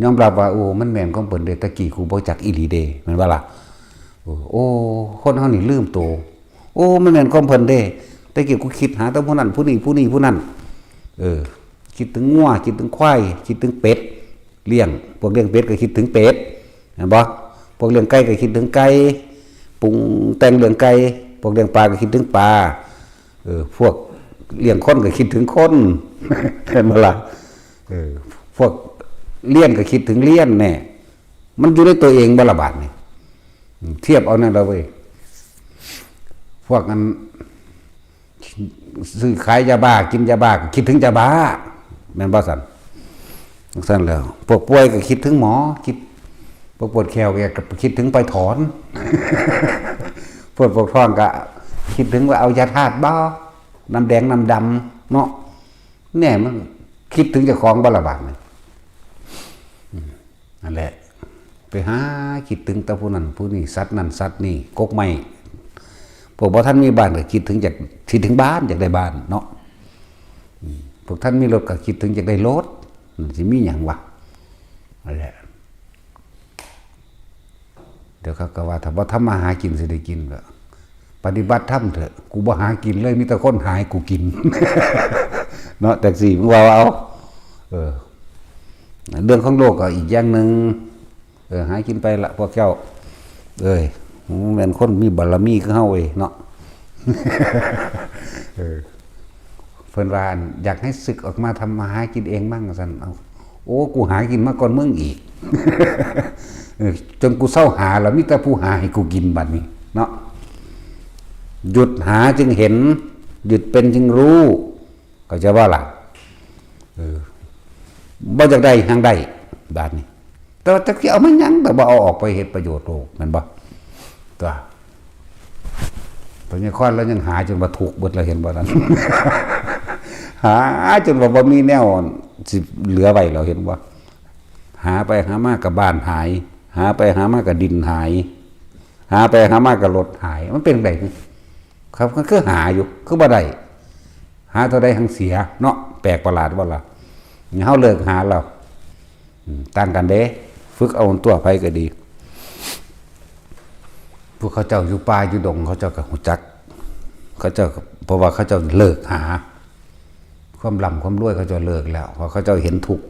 ยอมรับว่าโอ้มันแม่นของเพิ่นเด้ตะกี้กูบ่จักอีหลีเด้แม่นว่าล่ะโอ้คนเฮานี่ลืมโตโอ้มันแม่นของเพิ่นเด้ตะกี้กูคิดหาแต่ผู้นั้นผู้นี้ผู้นี้ผู้นั้นคิดถึงงัวคิดถึงควายคิดถึงเป็ดเลี้ยงพวกเลี้ยงเป็ดก็คิดถึงเป็ดเห็นบ่พวกเลี้ยงไก่ก็คิดถึงไก่ปรุงแต่งเรื่องไก่พวกเลี้ยงปลาก็คิดถึงปลาพวกเลี้ยงคนก็คิดถึงคนเห็นบ่ล่ะพวกเลี้ยนก็คิดถึงเลี้ยนแน่มันอยู่ในตัวเองบ่ละบาดนี่เทียบเอานั่นเราเว้ยพวกนั้นซื้อขายยาบ้ากินยาบ้าก็คิดถึงยาบ้าแม่นบ่สั่นสั่นแล้วพวกป่วยก็คิดถึงหมอคิดพวกปวดแขวก็คิดถึงไปถอนปวดท้องก็คิดถึงว่าเอายาธาตุบ่น้ำแดงน้ำดำเนาะแน่มันคิดถึงเจ้าของบ่ละบาดนี่นั่นแหละไปหาคิดถึงแต่ผู้นั้นผู้นี้สัตว์นั้นสัตว์นี่กกไม้พวกบ่ท่านมีบ้านก็คิดถึงบ้านอยากได้บ้านเนาะพวกท่านมีรถก็คิดถึงอยากได้รถสิมีหยังวะนั่นแหละเดี๋ยวเขาก็ว่าถ้าบ่ทำมาหากินสิได้กินก็ปฏิบัติธรรมเถอะกูบ่หากินเลยมีแต่คนหายกูกิน เนาะแต่สิมึงว่าเอาเรื่องของโลกก็อีกอย่างนึงหากินไปละพวกเจ้าแม่นคนมีบารมีคือเฮาเว้ยเนาะ เพิ่นว่าอยากให้ศึกออกมาทำมาหากินเองมั่งซั่นเอาโอ้กูหากินมาก่อนมึงอีก จนกูเศร้าหาแล้วมีแต่ผู้หาให้กูกินบัดนี้เนาะหยุดหาจึงเห็นหยุดเป็นจึงรู้ก็จะว่าล่ะบ่อยากได้หังได้บาดนี้แต่ว่าจะเอามันยังแต่บ่เอาออกไปเฮ็ดประโยชน์โลกแม่นบ่ตัวนี้ค่อนแล้วยังหาจนว่าถูกเบิดแล้วเห็นบ่นั้น หาจนว่าบ่มีแนวสิเหลือไว้แล้วเห็นบ่หาไปหามากับบ้านหายหาไปหามากับดินหายหาไปหามากับรถหายมันเป็นไดครับก็คือหาอยู่คือบ่ได้หาเท่าใดหังเสียเนาะแปลกประหลาดบ่ล่ะเฮาเลิกหาแล้วต่างกันเด้ฝึกเอาตัวไปก็ดีพวกเขาเจ้าอยู่ป่าอยู่ดงเขาเจ้าก็ฮู้จักเขาเจ้าเพราะว่าเขาเจ้าเลิกหา ความร่ำความรวยเขาจะเลิกแล้วเพราะเขาจะเห็นทุกข์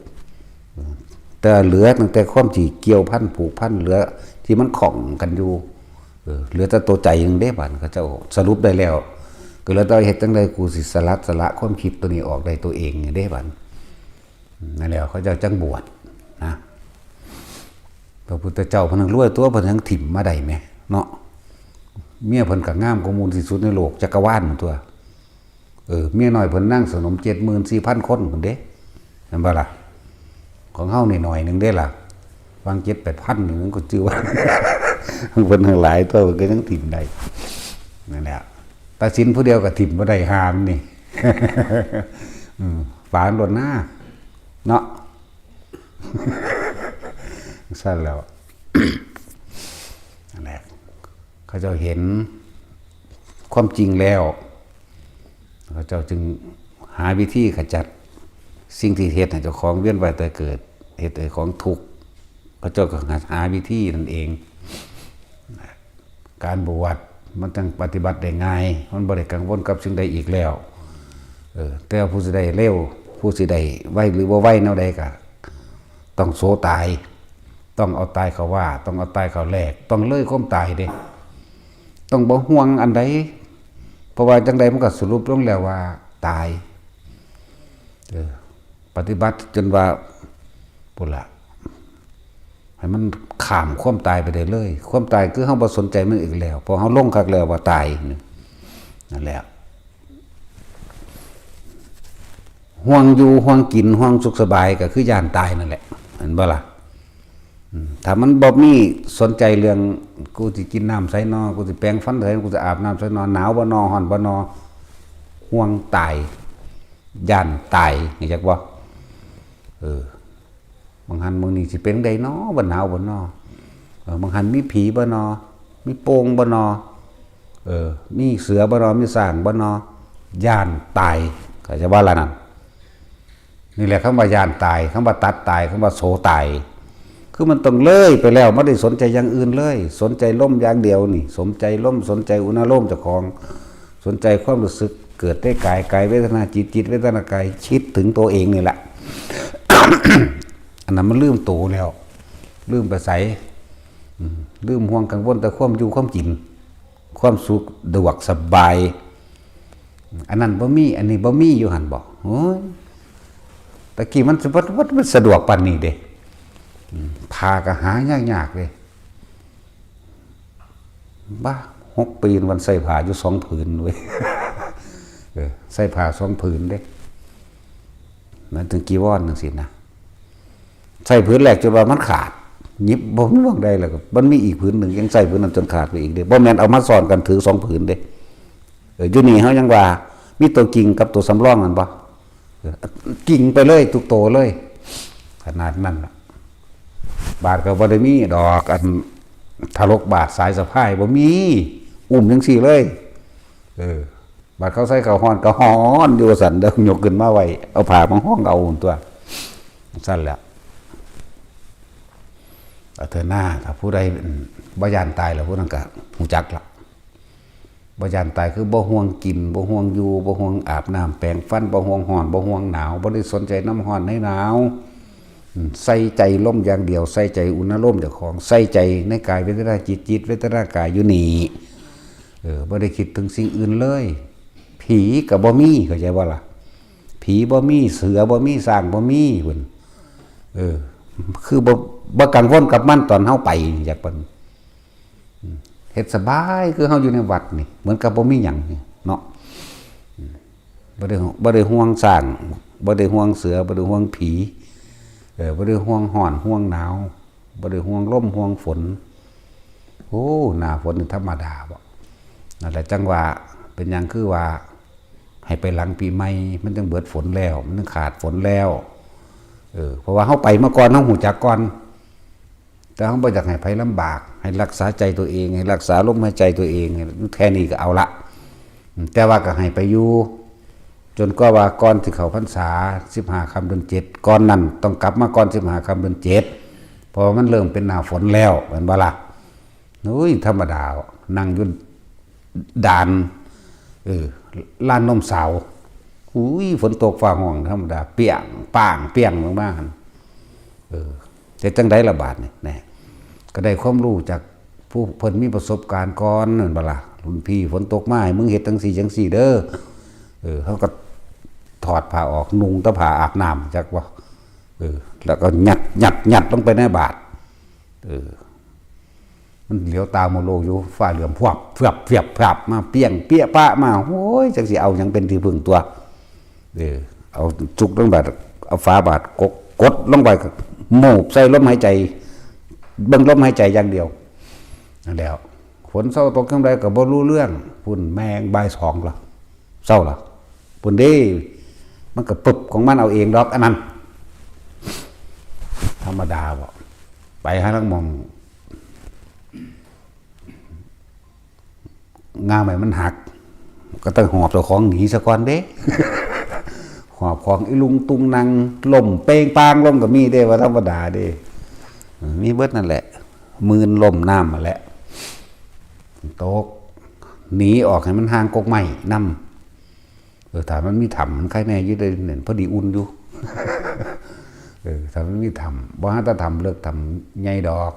แต่เหลือตั้งแต่ความที่เกี่ยวพันผูกพันเหลือที่มันของกันอยู่เหลือแต่ตัวใจยังได้บัดเขาเจ้าสรุปได้แล้วก็แล้วต้องเฮ็ดจังไดกูสิสละความคิดตัวนี้ออกได้ตัวเองได้บัดนั่นแหละเขาเจ้าจังบวชนะพระพุทธเจ้าเพิ่นรวยตัวเพิ่นยังถิ่มมาได้แม่เนาะเมียเพิ่นก็งามกว่ามูลที่สุดในโลกจักรวาลตัวเมียน้อยเพิ่นนั่งสนม 74,000 คนพุ่นเด้นั่นบ่ล่ะของเฮานี่หน่อยนึงเด้ล่ะวาง 7-8,000 นึงก็จือว่าเพิ่นทั้งหลายตัวก็ยังถิ่มได้นั่นแหละตัดสินผู้เดียวก็ถิ่มบ่ได้หามนี่ฝานล้นหน้าเนาะสั่นแล้วนั่นแหละเขาเจ้าเห็นความจริงแล้วเขาเจ้าจึงหาวิธีขจัดสิ่งที่เฮ็ดให้เจ้าของเวียนว่ายตายเกิดเฮ็ดให้ของทุกข์เขาเจ้าก็หาวิธีนั่นเองการบวชมันต้องปฏิบัติได้ง่ายมันบ่ได้กังวลกับสิ่งใดอีกแล้วแต่ผู้สิได้เร็วผู้สิได้ไวหรือบ่ไวแนวใดก็ต้องโสตายต้องเอาตายเขาว่าต้องเอาตายเขาแลกต้องเลยความตายเด้ต้องบ่ห่วงอันใดเพราะว่าจังใดมันก็สรุปลงแล้วว่าตายปฏิบัติจนว่าพุ่นล่ะให้มันข้ามความตายไปได้เลยความตายคือเฮาบ่สนใจมันอีกแล้วพอเฮาลงคักแล้วว่าตายนั่นแหละห่วงอยู่ห่วงกินห่วงสุขสบายก็คือย่านตายนั่นแหละเห็นบ่ล่ะถ้ามันบ่มีสนใจเรื่องกูสิกินน้ำใส่นอกูสิแปรงฟันใส่กูสิอาบน้ำใส่นอหนาวบ่นอร้อนบ่นอห่วงตายย่านตายนี่จักบ่บางหันบางนี่สิเป็นไดเนาะบ่หนาวบ่นอบางหันมีผีบ่นอมีโป่งบ่นอมีเสือบ่นอมีสร้างบ่นอย่านตายก็จะว่าละนั่นนี่แหละคำว่าย่านตายคำว่าตัดตายคำว่าโสตายคือมันต้องเลยไปแล้วไม่ได้สนใจอย่างอื่นเลยสนใจลมอย่างเดียวนี่สนใจลมสนใจอุณหภูมิเจ้าของสนใจความรู้สึกเกิดได้กายเวทนาจิตเวทนากายคิดถึงตัวเองนี่แหละ อันนั้นมันลืมตัวแล้วลืมไปใส่ลืมห่วงกังวลแต่ความอยู่ความกินความสุขดวกสบายอันนั้นบ่มีอันนี้บ่มีอยู่หันบอกโอ้ยตะกี้มันสะดวกปานนี้เด้พาก็หายากๆเลยบ้า6 ปีวันใส่ผ้าอยู่2 ผืนเว้ยใส่ผ้า2 ผืนเด้มันถึงกี่วอนจังซี่นะใส่ผืนแรกจนว่ามันขาดหยิบบ่มีวงใดแล้วก็มันมีอีกผืนหนึ่งยังใส่ผืนนั้นจนขาดไปอีกเด้บ่แม่นเอามาซ้อนกันถือ2 ผืนเด้อยู่นี่เฮายังว่ามีตัวจริงกับตัวสำรองนั่นบ่กิ่งไปเลยทุกโตเลยขนาดนั้นบาทก็บ่ได้มีดอกอันทะลกบาทสายสะพายบ่มีอุ้มจังซี่เลยบาทเขาใส่เขาฮ้อนก็ฮ้อนอยู่สั่นเด้อยกขึ้นมาไว้เอาผ้ามาห้องเอาตัวสั่นแหละเธอหน้าถ้าผู้ใดบ่ย่านตายแล้วผู้นั้นก็ฮู้จักละบ่ย่านตายคือบ่ห่วงกินบ่ห่วงอยู่บ่ห่วงอาบน้ำแปรงฟันบ่ห่วงร้อนบ่ห่วงหนาวบ่ได้สนใจน้ำร้อนในหนาวใส่ใจลมอย่างเดียวใส่ใจอุณหภูมิเจ้าของใส่ใจในกายเวทนาจิตเวทนากายอยู่นี่บ่ได้คิดถึงสิ่งอื่นเลยผีก็บ่มีเข้าใจบ่ล่ะผีบ่มีเสือบ่มีสร้างบ่มีพุ่นคือบ่กังวลกับมันตอนเฮาไปจากเพิ่นเฮ็ดสบายคือเฮาอยู่ในวัดนี่เหมือนกับบ่มีหยังเนาะบ่ได้ห่วงสร้างบ่ได้ห่วงเสือบ่ได้ห่วงผีบ่ได้ห่วงร้อนห่วงหนาวบ่ได้ห่วงลมห่วงฝนโอ้หน้าฝนนี่ธรรมดาบ่นั่นแหละจังว่าเป็นหยังคือว่าให้ไปหลังปีใหม่มันจังเบิดฝนแล้วมันจังขาดฝนแล้วเพราะว่าเฮาไปมาก่อนเฮาฮู้จักก่อนแต่เฮาบ่อยากให้ไผลำบากให้รักษาใจตัวเองให้รักษาลมหายใจตัวเองแค่นี้ก็เอาละแต่ว่าก็ให้ไปอยู่จนก็ว่าก่อนที่เข้าพรรษา15 ค่ำเดือน7ก่อนนั้นต้องกลับมาก่อน15 ค่ำเดือน7เพราะมันเริ่มเป็นหน้าฝนแล้วแม่นบ่ล่ะโอ้ยธรรมดานั่งอยู่ด่านลานนมสาว อุ้ยฝนตกฟ้าห้องธรรมดาเปียงป่างเปียงมากๆแต่จังได๋ละบาดนี่แน่ก็ได้ความรู้จากผู้เพิ่นมีประสบการณ์ก่อนนั่นบ่ล่ะรุ่นพี่ฝนตกมาให้มึงเฮ็ดจังซี่จังซี่เด้อเขาก็ถอดผ้าออกนุ่งแต่ผ้าอาบน้ำจักว่าแล้วก็ยัดลงไปในบาตรมันเหลียวตาโมโลอยู่ฟ้าเหลือมพวบเฟียบมาเปี้ยงเปี้ยปะมาโอ้ยจังสิเอาหยังเป็นที่พึ่งตัวเอาจุกลงบาตรเอาฝาบาตรกดลงไปโมบใส่ลมหายใจเบิ่งลมหายใจอย่างเดียวนั่นแล้วฝนเศร้าตกจังไดก็บ่รู้เรื่องพุ่นแมงบ่าย2ล่ะเศร้าล่ะพุ่นเด้มันก็ปึบของมันเอาเองดอกอันนั้นธรรมดาบ่ไปหาลังมองงาใหม่มันหักก็ต้องหอบเจ้าของหนีซะก่อนเด้ หอบของอีลุงตุงนางล่มเป้งปางล่มก็มีเด้ว่าธรรมดาเด้มีเบิดนั่นแหละมืนล่มน้ำมาแหละตกหนีออกให้มันห่างกกไม้นำถ้ามันมีถ้ำมันใครแน่อยู่ได้เนี่ยพอดีอุ่นอยู่ ถ้ามันมีถ้ำบ่ฮะถ้าถ้ำเลิกถ้ำใหญ่ดอก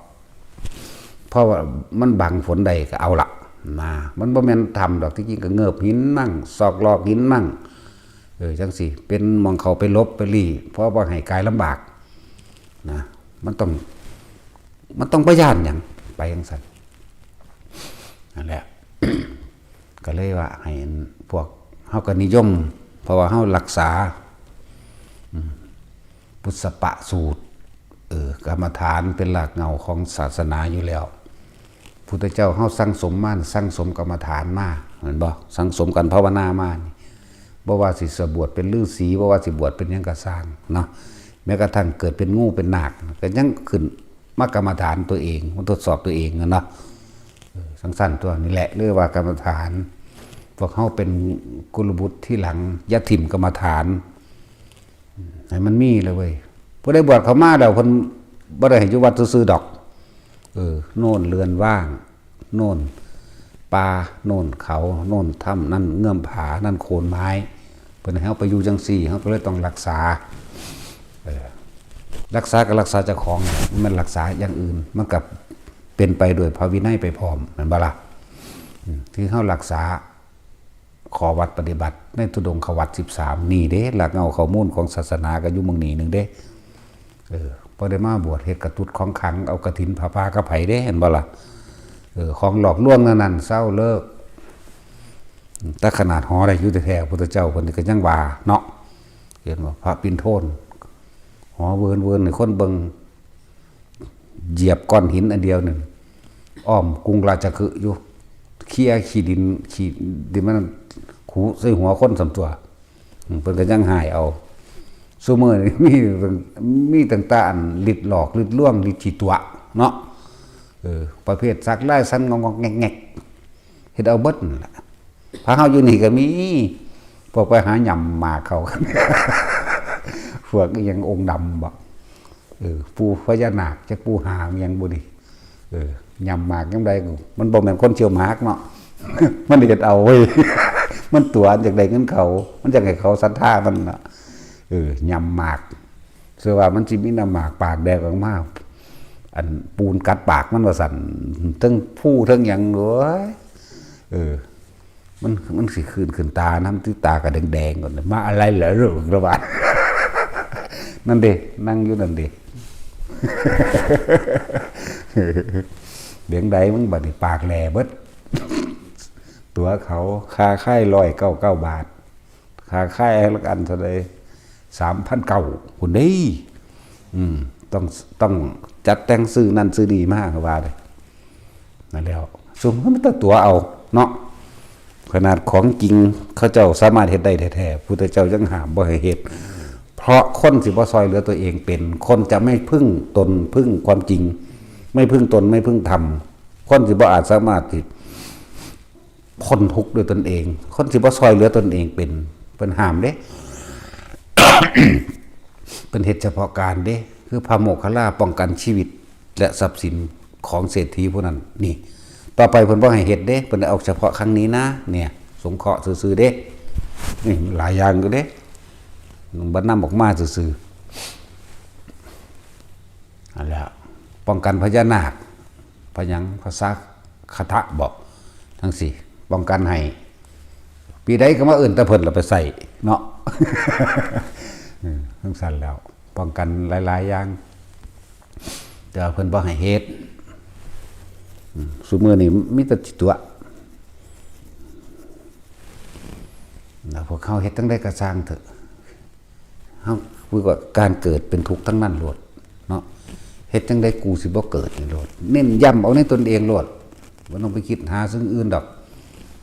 เพราะว่ามันบังฝนใดก็เอาละมามันบ่แม่นถ้ำดอกที่จริงก็เงือบหินมั่งซอกลอกหินมั่งจังสิเป็นมองเขาไปลบไปลี่เพราะว่าให้กายลำบากนะมันต้องประหยัดหยังไปจังซั่นนั่นแหละ ก็เลยว่าให้พวกเฮาก็นิยมเพราะว่าเฮารักษาพุทธปะสูตรกรรมฐานเป็นหลักเงาของศาสนาอยู่แล้วพุทธเจ้าเฮาสั่งสมมาสั่งสมกรรมฐานมาเห็นบ่สั่งสมกันภาวนามาบ่ว่าสิบวชเป็นฤาษีบ่ว่าสิบวชเป็นหยังก็สร้างเนาะแม้กระทั่งเกิดเป็นงูเป็นนาคก็ยังขึ้นมากรรมฐานตัวเองมันทดสอบตัวเองเนาะสั้นๆตัวนี่แหละเรียกว่ากรรมฐานพวกเขาเป็นกุลบุตรที่หลังยัดถิ่มกรรมฐานให้มันมีเลยเว้ยผู้ได้บวชเขามาแล้วคนบ่ได้ให้อยู่วัดซื่อๆดอกโน่นเรือนว่างโน่นป่าโน่นเขาโน่นถ้ำนั่นเงื่อมผานั่นโคนไม้เพิ่นให้เฮาไปอยู่จังซี่เฮาก็เลยต้องรักษารักษากับรักษาเจ้าของมันรักษาอย่างอื่นมันกับเป็นไปโดยพระวินัยไปพร้อมแม่นบ่ล่ะที่เฮารักษาขอวัดปฏิบัติในธุดงควัด13นี่เด้หลักเงาข้อมูลของศาสนาก็อยู่เมืองนี้นึงเด้พอได้มาบวชเฮ็ดกระตุ้ดของขังเอากฐินผ้ากระไผเด้เห็นบ่ล่ะของหลอกลวงนั่นเศร้าเลิกแต่ขนาดหอได้อยู่แท้ๆพุทธเจ้าเพิ่นก็ยังว่าเนาะเห็นบ่พระปิ่นโทนหอเวินๆให้คนเบิ่งเหยียบก้อนหินอันเดียวนึงอ้อมกรุงราชคฤห์อยู่เคลียขี้ดินมันขู่ใส่หัวคนสำตัวเพิ่นก็ยังหายเอาซุมื้อนี้มีต่างๆลิดหลอกลิดล่วงลิดขี้ตัวเนาะประเภทสักลายสันงงๆแงกๆเฮ็ดเอาเบิดนั่นล่ะพระเฮาอยู่นี่ก็มีพวกไปหาหย่ำมาเข้ากัน พวกยังองค์ดำบ่ปูพญานาคจักปูหางยังบ่ดียำหมากยังไดกูมันบ่แม่นคนเชี่ยวหมากเนาะ มันเฮ็ดเอาเว้ย มันตัวจากใดเงินเขามันจังให้เขาศรัทธามันน่ะยำหมากเชื่อว่ามันสิมีน้ำหมากปากแดงออกมาอันปูนกัดปากมันว่าสั่นทั้งผู้ทั้งหยังโอ้ยมันสิขึ้นตาน้ำที่ตาก็แดงๆก่อนมาอะไรเหรอเรื่องระบาด นั่นเด้นั่งอยู่นั่นเด้เลี้ยงใดมึงบัดนี้ปากแหล่เบิดตัวเขาค่าค่าย199 บาทค่าค่ายละกันเท่าใด3,900คุณนี่ต้องจัดแต่งซื้อนั่นซื้อดีมากว่าเลยนั่นแล้วซุมมันต้องตัวเอาเนาะขนาดของจริงเขาเจ้าสามารถเฮ็ดได้แท้ๆพุทธเจ้ายังห้ามบ่ให้เฮ็ดเพราะคนสิบ่ซอยเหลือตัวเองเป็นคนจะไม่พึ่งตนพึ่งความจริงไม่พึ่งตนไม่พึ่งธรรมคนสิบ่อาจสามารถที่พ้นทุกข์ด้วยตนเองคนสิบ่ซอยเหลือตนเองเป็นห้ามเด้ เป็นเหตุเฉพาะการเด้คือพระโมคคัลลาป้องกันชีวิตและทรัพย์สินของเศรษฐีผู้นั้นนี่ต่อไปเพิ่นบ่ให้เฮ็ดเด้เพิ่นเอาเฉพาะครั้งนี้นะเนี่ยสงเคราะห์ซื่อๆเด้ นี่หลายอย่างก็เด้บัดนำออกมาซื่อๆอันแล้วป้องกันพญานาคพยังภาษาคาถะบอกทั้งสี่ป้องกันให้ปีใดก็มาเอื่นตะเพิ่นเราไปใส่เนาะ ทั้งสั่นแล้วป้องกันหลายๆอย่างแต่เพิ่นบ่ให้เฮ็ดซุมื้อนี้มีแต่ตัวแล้วพวกเขาเฮ็ดจังได๋ก็สร้างเถอะเฮาคือว่าการเกิดเป็นทุกข์ทั้งนั้นโลดเนาะเฮ็ดจังได๋กูสิบ่เกิดนี่โลดเน้นย้ำเอาในตนเองโลดบ่ต้องไปคิดหาซึ่งอื่นดอก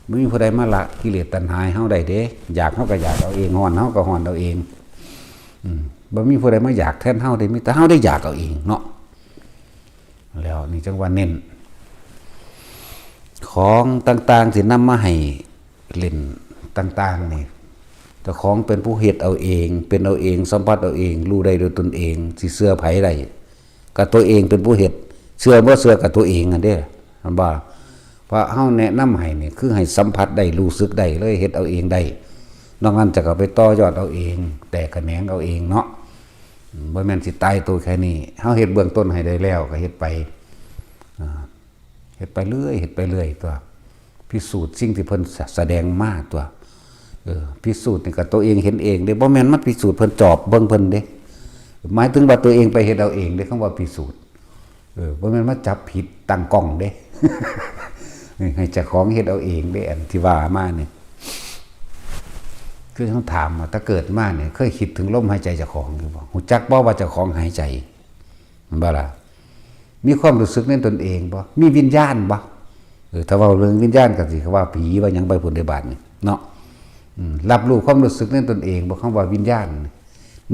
บ่มีผู้ใดมาละกิเลสตัณหาเฮาได้เด้อยากเฮาก็อยากเอาเองฮ้อนเฮาก็ฮ้อนเอาเองบ่มีผู้ใดมาอยากแทนเฮาได้มีแต่เฮาได้อยากเอาเองเนาะแล้วนี่จังว่าเน้นของต่างๆที่นำมาให้เล่นต่างๆนี่เจ้าของเป็นผู้เฮ็ดเอาเองเป็นเอาเองสัมผัสเอาเองรู้ได้โดยตนเองสิเชื่อไผได้ก็ตัวเองเป็นผู้เฮ็ดเชื่อบ่เชื่อกับตัวเองอันเด้อันบ่เพราะเฮาแนะนำให้นี่คือให้สัมผัสได้รู้สึกได้เลยเฮ็ดเอาเองได้นอกนั้นจะก็ไปต่อยอดเอาเองแต่แขนงเอาเองเนาะบ่แม่นสิตายตัวแค่นี้เฮาเฮ็ดเบื้องต้นให้ได้แล้วก็เฮ็ดไปเฮ็ดไปเรื่อยเฮ็ดไปเรื่อยตัวพิสูจน์สิ่งที่เพิ่นแสดงมาตัวพิสูจน์นี่ก็ตัวเองเห็นเองเด้บ่แม่นมันพิสูจน์เพิ่นจอบเบิ่งเพิ่นเด้หมายถึงว่าตัวเองไปเฮ็ดเอาเองเด้คำว่าพิสูจน์บ่แม่นมาจับผิดตั้งกล้องเด้ ให้เจ้าของเฮ็ดเอาเองเด้อันที่ว่ามาเนี่ยคือเขาถามว่าถ้าเกิดมาเนี่ยเคยคิดถึงลมหายใจเจ้าของหรือบ่ฮู้จักบ่ว่าเจ้าของหายใจมันบ่ล่ะมีความรู้สึกในตนเองบ่มีวิญญาณบ่ถ้าเว้าเรื่องวิญญาณก็สิว่าผีว่าหยังไปพุ่นได้บาดนี่เนาะรับรู้ความรู้สึกในตนเองบ่คำว่าวิญญาณ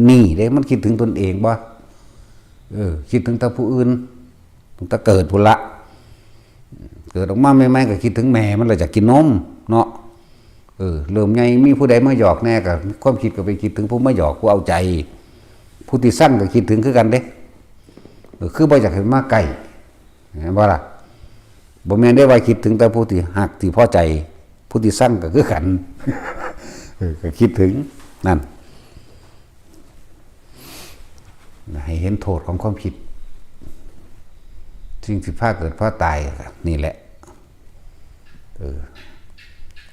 นี่เด้มันคิดถึงตนเองบ่คิดถึงแต่ผู้อื่นตั้งแต่เกิดพุ่นละเกิดออกมาใหม่ๆก็คิดถึงแม่มันเลยจะกินนมเนาะเริ่มไงมีผู้ใดมาหยอกแน่ก็ความคิดก็ไปคิดถึงผู้มาหยอกผู้เอาใจผู้ที่สั่งก็คิดถึงคือกันเด้คือบ่อยากเห็นมาใกล้เห็นบ่ล่ะบ่แม่นได้ว่าคิดถึงแต่ผู้ที่ฮักที่พอใจผู้ที่สั่งก็คือกัน ก็คิดถึงนั่นให้เห็นโทษของความคิดสิ่งที่พาเกิดพาตายนี่แหละ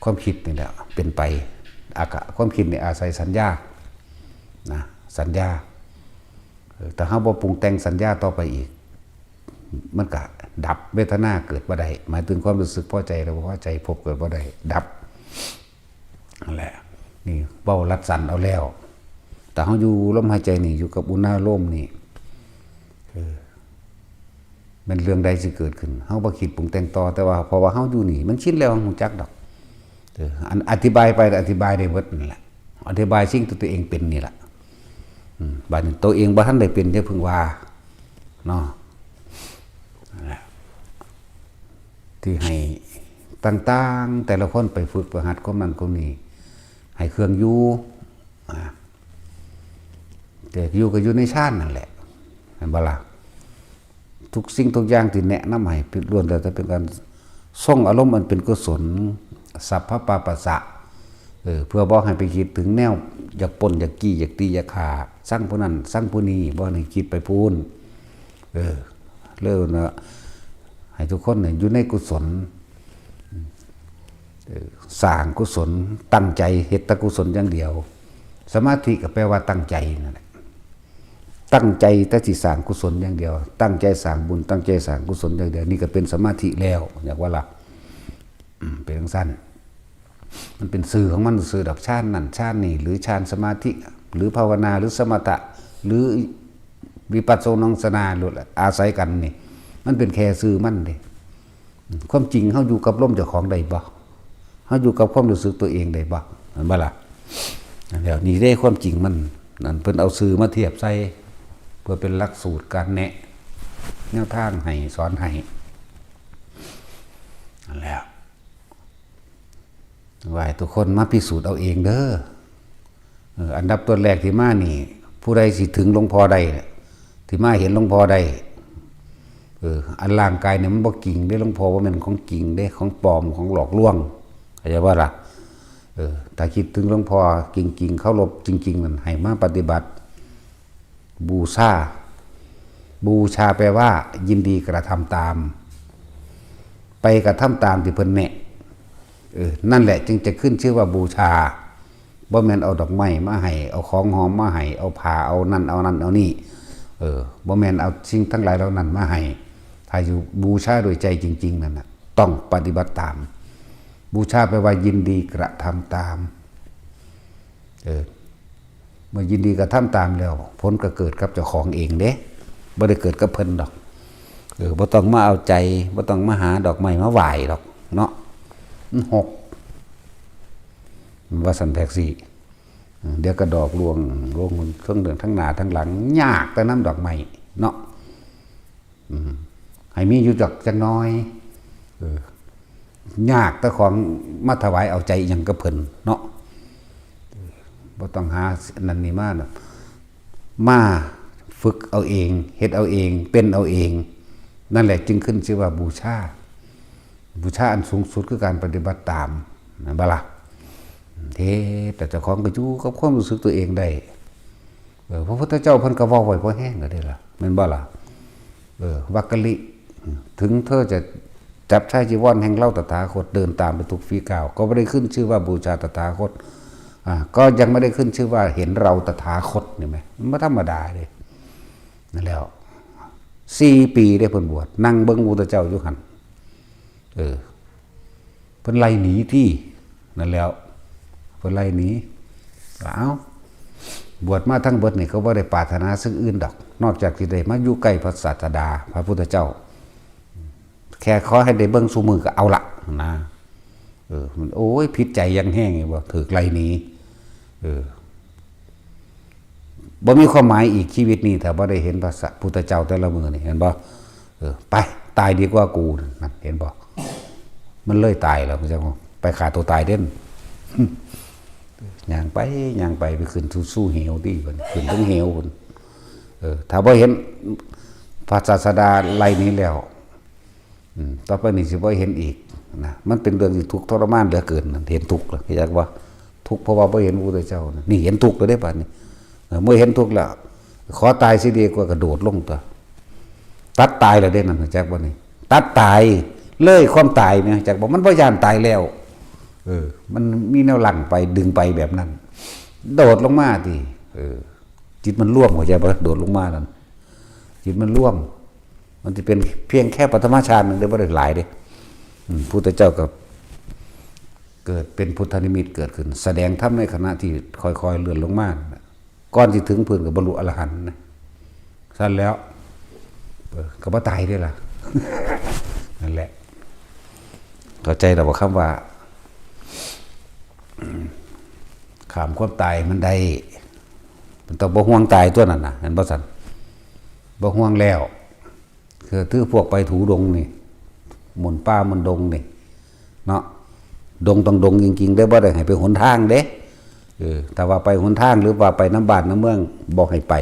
ความคิดนี่แหละเป็นไปความคิดนี่อาศัยสัญญานะสัญญาแต่ถ้าบ่ปรุงแต่งสัญญาต่อไปอีกมันก็ดับเวทนาเกิดบ่ได้หมายถึงความรู้สึกพอใจหรือบ่พอใจพบเกิดบ่ได้ดับนั่นแหละนี่เว้ารัดสันเอาแล้วแต่เฮาอยู่ลมหายใจนี่อยู่กับอุณหภูมินี่มันเรื่องใดสิเกิดขึ้นเฮาบ่คิดปรุงแต่งต่อแต่ว่าเพราะว่าเฮาอยู่นี่มันชินแล้วฮู้จักดอกอันอธิบายไปอธิบายได้หมดนั่นแหละอธิบายสิ่งที่ตัวเองเป็นนี่แหละบัดนี้ตัวเองบ่ทันได้เป็นอย่าเพิ่งว่าเนาะนั่นแหละที่ให้ต่างๆแต่ละคนไปฝึกประหัดความนั้นความนี้ให้เครื่องอยู่แต่อยู่ก็อยู่ในฌานนั่นแหละเห็นบ่ล่ะทุกสิ่งทุกอย่างที่แนะนำให้ล้วนแต่จะเป็นการส่งอารมณ์มันเป็นกุศลสัพพปาปัสสะเพื่อบอกให้ไปคิดถึงแนวอยากปนอยากกี้อยากตีอยากขาสร้างผู้นั้นสร้างผู้นี้บอกให้คิดไปพูนเริ่มนะให้ทุกคนเนี่ยอยู่ในกุศลสร้างกุศลตั้งใจเฮ็ดแต่กุศลอย่างเดียวสมาธิก็แปลว่าตั้งใจนั่นแหละตั้งใจแต่สิสร้างกุศลอย่างเดียวตั้งใจสร้างบุญตั้งใจสร้างกุศลอย่างเดียวนี่ก็เป็นสมาธิแล้วอยากว่าล่ะเป็นจังซั่นมันเป็นสื่อของมันสื่อดอกฌานนั่นฌานนี่หรือฌานสมาธิหรือภาวนาหรือสมถะหรือวิปัสสนาสนาหรืออาศัยกันนี่มันเป็นแค่สื่อมันเด้ความจริงเฮาอยู่กับลมเจ้าของได้บ่เฮาอยู่กับความรู้สึกตัวเองได้บ่เห็นบ่ล่ะแล้วนี่ได้ความจริงมันนั่นเพิ่นเอาสื่อมาเทียบใส่เพื่อเป็นหลักสูตรการแนะแนวทางให้สอนให้นั่นแหละว่าทุกคนมาพิสูจน์เอาเองเด้ออันดับตัวแรกที่มานี่ผู้ใดสิถึงหลวงพ่อได้ที่มาเห็นหลวงพ่อได้อันร่างกายเนี่ยมันบ่กิ่งได้หลวงพ่อว่ามันของกิ่งได้ของปลอมของหลอกลวงเข้าใจว่าล่ะ ถ้าคิดถึงหลวงพ่อจริงๆเคารพจริงๆนั่นให้มาปฏิบัติบูชาแปลว่ายินดีกระทำตามไปกระทำตามที่เพิ่นแนะนั่นแหละจึงจะขึ้นชื่อว่าบูชาบ่แม่นเอาดอกไม้มาให้เอาของหอมมาให้เอาผ้าเอานั่นเอานี่บ่แม่นเอาสิ่งทั้งหลายเหล่านั้นมาให้ถ้าอยู่บูชาโดยใจจริงๆนั่นน่ะต้องปฏิบัติตามบูชาแปลว่ายินดีกระทำตามเมื่อยินดีกระทำตามแล้วผลก็เกิดกับเจ้าของเองเด้บ่ได้เกิดกับเพิ่นดอกบ่ต้องมาเอาใจบ่ต้องมาหาดอกไม้มาไหว้ดอกเนาะหกว่าสันแท็กซี่เดี๋ยวก็ดอกลวงเครื่องเดินทั้งหน้าทั้งหลังยากแต่น้ำดอกไม้เนาะให้มีอยู่จักน้อยยากแต่ของมาถวายเอาใจอย่างกระเพิ่นเนาะบ่ต้องหานั่นนี่มาฝึกเอาเองเฮ็ดเอาเองเป็นเอาเองนั่นแหละจึงขึ้นชื่อว่าบูชาอันสูงสุดคือการปฏิบัติตามนะบ่ล่ะแต่เจ้าของก็อยู่กับความรู้สึกตัวเองได้พระพุทธเจ้าเพิ่นก็เว้าไว้พอแห้งก็ได้ล่ะแม่นบ่ล่ะวักกะลิถึงเธอจะจับชายจีวรแห่งเล่าตถาคตเดินตามไปทุกฝีก้าวก็ไม่ได้ขึ้นชื่อว่าบูชาตถาคตก็ยังไม่ได้ขึ้นชื่อว่าเห็นเราตถาคตนี่มั้ยมันบ่ธรรมดาเด้นั่นแล้ว4 ปีได้เพิ่นบวชนั่งเบิ่งพระพุทธเจ้าอยู่หั่นเพิ่นไล่หนีที่นั่นแล้วเพิ่นไล่หนีบวชมาทั้งเบิดนี่เขาบ่ได้ปรารถนาสิ่งอื่นดอกนอกจากที่ได้มาอยู่ใกล้พระศาสดาพระพุทธเจ้าแค่ขอให้ได้เบิ่งซุมือก็เอาละนะมันโอ้ยผิดใจยังแห้งไงบ่ถูกไล่หนีบ่มีความหมายอีกชีวิตนี้ถ้าบ่ได้เห็นพระพุทธเจ้าแต่ละมื้อนี่เห็นบ่ไปตายดีกว่ากูนั่นเห็นบ่มันเลยตายแล้วมันจะไปฆ่าตัวตายเด่นย่างไปขึ้นสู้เหวดิบัดขึ้นถึงเหวพุ่นถ้าบ่เห็นพระศาสดาไล่นี้แล้วต่อไปนี่สิบ่เห็นอีกนะมันเป็นเรื่องที่ทุกข์ทรมานเหลือเกินเห็นทุกข์แล้วอยากว่าทุกข์เพราะว่าบ่เห็นพระพุทธเจ้านี่เห็นทุกข์แล้วได้ป่ะนี่เมื่อเห็นทุกข์แล้วขอตายสิดีกว่ากระโดดลงตัวตัดตายแล้วเด้นั่นจักบ่นี่ตัดตายเลยความตายแม่จักบ่มันบ่ย่านตายแล้วมันมีแนวหลั่งไปดึงไปแบบนั้นโดดลงมาติจิตมันร่วมเข้าใจบ่โดดลงมานั่นจิตมันร่วมมันจะเป็นเพียงแค่ปฐมฌานนึงได้บ่ได้หลายเด้พุทธเจ้าก็เกิดเป็นพุทธนิมิตเกิดขึ้นแสดงธรรมในขณะที่ค่อยๆเลื่อนลงมาก่อนสิถึงพื้นก็บรรลุอรหันต์นะซั่นแล้วก็บ่ตายได้ล่ะ นั่นแหละเข้าใจแล้วบ่คำว่าข้ามความตายมันได้มันต้องบ่ห่วงตายตัวนั้นน่ะเห็นบ่ซั่นบ่ห่วงแล้วคือถือพวกไปถูดงนี่หมุนป่ามันดงนี่เนาะดงต้องดงจริงๆได้บ่ได้ให้ไปหนทางเด้แต่ว่าไปหนทางหรือว่าไปน้ำบ้านน้ำเมืองบอกให้ไป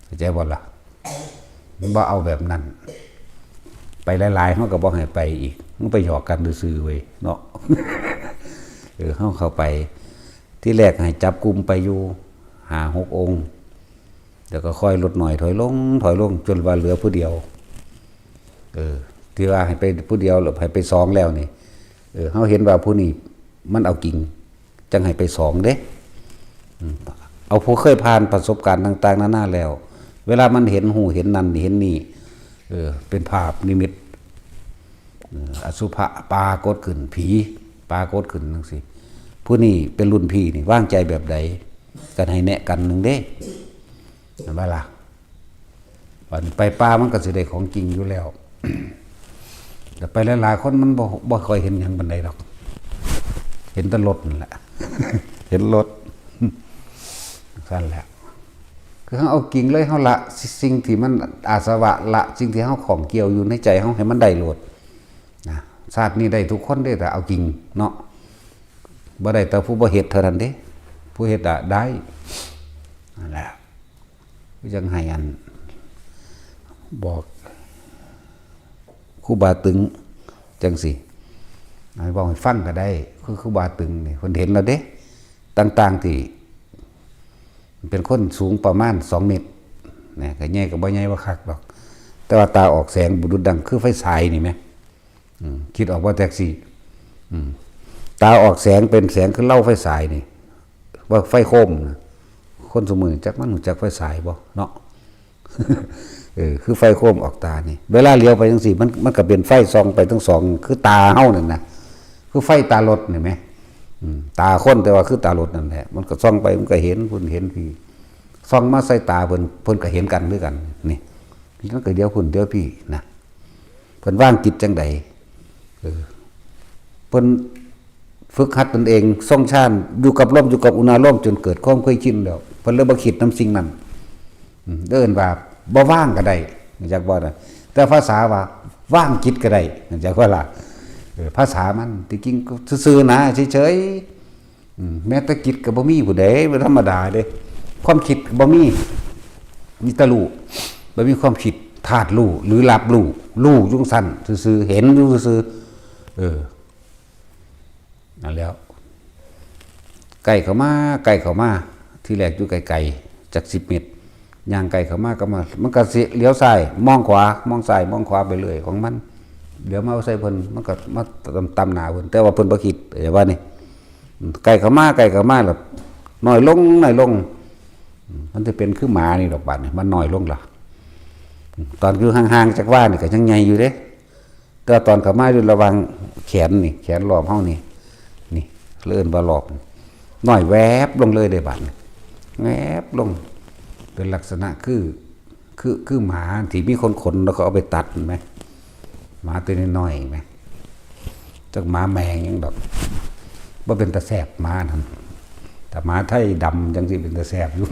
เข้าใจบ่ล่ะบ่เอาแบบนั้นไปหลายๆเฮาก็บ่ให้ไปอีกมันไปหยอกกันซื่อๆเว้ยเนาะเฮาเข้าไปที่แรกให้จับกลุ่มไปอยู่5-6 องค์เดี๋ยวก็ค่อยลดหน่อยถอยลงจนว่าเหลือผู้เดียวที่ว่าให้ไปผู้เดียวหรือให้ไป2แล้วนี่เฮาเห็นว่าผู้นี้มันเอากิ่งจังให้ไป2เด้เอาผู้เคยผ่านประสบการณ์ต่างๆนานาแล้วเวลามันเห็นหูเห็นนั่นเห็นนี่เป็นภาพนิมิตอสุภะปรากฏขึ้นผีปรากฏขึ้นจังซี่ผู้นี้เป็นรุ่นพี่นี่วางใจแบบใดกันให้แนะกันนึงเด้เห็นบ่ล่ะวันไปป่ามันก็สิได้ของจริงอยู่แล้วแต่ไปหลายๆคนมันบ่ค่อยเห็นหยังปานใดหรอกเห็นแต่รถนั่นแหละ เห็นรถซั่นแหละคือเฮาเอากิ่งเลยเฮาละสิ่งที่มันอาสวะละสิ่งที่เฮาของเกี่ยวอยู่ในใจเฮาให้มันได้โลดนะชาตินี้ได้ทุกคนได้แต่เอากิ่งเนาะบ่ได้แต่ผู้บ่เฮ็ดเท่านั้นเด้ผู้เฮ็ดได้นั่นแหละยังให้อันบอกครูบาตึงจังสิ ให้บอกให้ฟังก็ได้คือบาตึงนี่คนเห็นแล้วเด้ต่างๆที่เป็นคนสูงประมาณ2 เมตรนะก็ใหญ่ก็บ่ใหญ่ว่าคักดอกแต่ว่าตาออกแสงบุรุษดังคือไฟฉายนี่ไหมคิดออกว่าแท็กซี่ตาออกแสงเป็นแสงคือเล่าไฟฉายนี่ว่าไฟโคมนะคนสมือจักมันหูจักไฟฉายบ่เนาะ คือไฟโคมออกตานี่เวลาเลี้ยวไปจังซี่มันก็เป็นไฟส่องไปทั้งสองคือตาเฮานั่นนะคือไฟตารถเห็นไหมตาคนแต่ว่าคือตารถนั่นแหละมันก็ส่องไปมันก็เห็นเพิ่นเห็นพี่ส่องมาใส่ตาเพิ่นก็เห็นกันด้วยกันนี่มันก็เดี๋ยวเพิ่นเดี๋ยวพี่นะเพิ่นว่างจิตจังใดเพิ่นฝึกหัดตนเองทรงชาญอยู่กับลมอยู่กับอุณาโลมจนเกิดความเคยชินแล้วเพิ่นเลยบ่คิดนำสิ่งนั้นเดินว่าบ่ว่างก็ได้จักว่าน่ะแต่ภาษาว่าว่างจิตก็ได้จักว่าล่ะภาษามันที่จริงก็ซื่อๆนะเฉยๆแม้แต่จิตก็บ่มีผู้ใดเป็นธรรมดาเด้ความคิดบ่มีแต่รู้บ่มีความคิดธาตุรู้หรือรับรู้จุงสั้นซื่อๆเห็นอยู่ซื่อนั่นแล้วไก่เข้ามาที่แรกอยู่ไกลๆจาก10 เมตรย่างไก่เข้ามาก็มามันก็สิเลี้ยวซ้ายมองขวามองซ้ายมองขวาไปเรื่อยของมันเดี๋ยวมาเอาใส่เพิ่นมันก็มาตำหน้าเพิ่นแต่ว่าเพิ่นบ่คิดอย่าว่านี่ไก่เข้ามาแล้วน้อยลงมันจะเป็นคือหมานี่ดอกบาดนี่มันน้อยลงล่ะตอนคือห่างๆจากว่านี่ก็ยังใหญ่อยู่เด้แต่ตอนเข้ามาอยู่ระวังแขนนี่แขนรอบเฮานี่เลื่อนบ่รอบน้อยแวบลงเลยได้บาดแวบลงเป็นลักษณะคือหมาที่มีคนขนแล้วก็เอาไปตัดไหมหมาตัวน้อยๆไหมจากหมาแมงยังดอกว่าเป็นตะแสบหมานั่นแต่หมาไทยดำยังสิเป็นตะแสบอยู่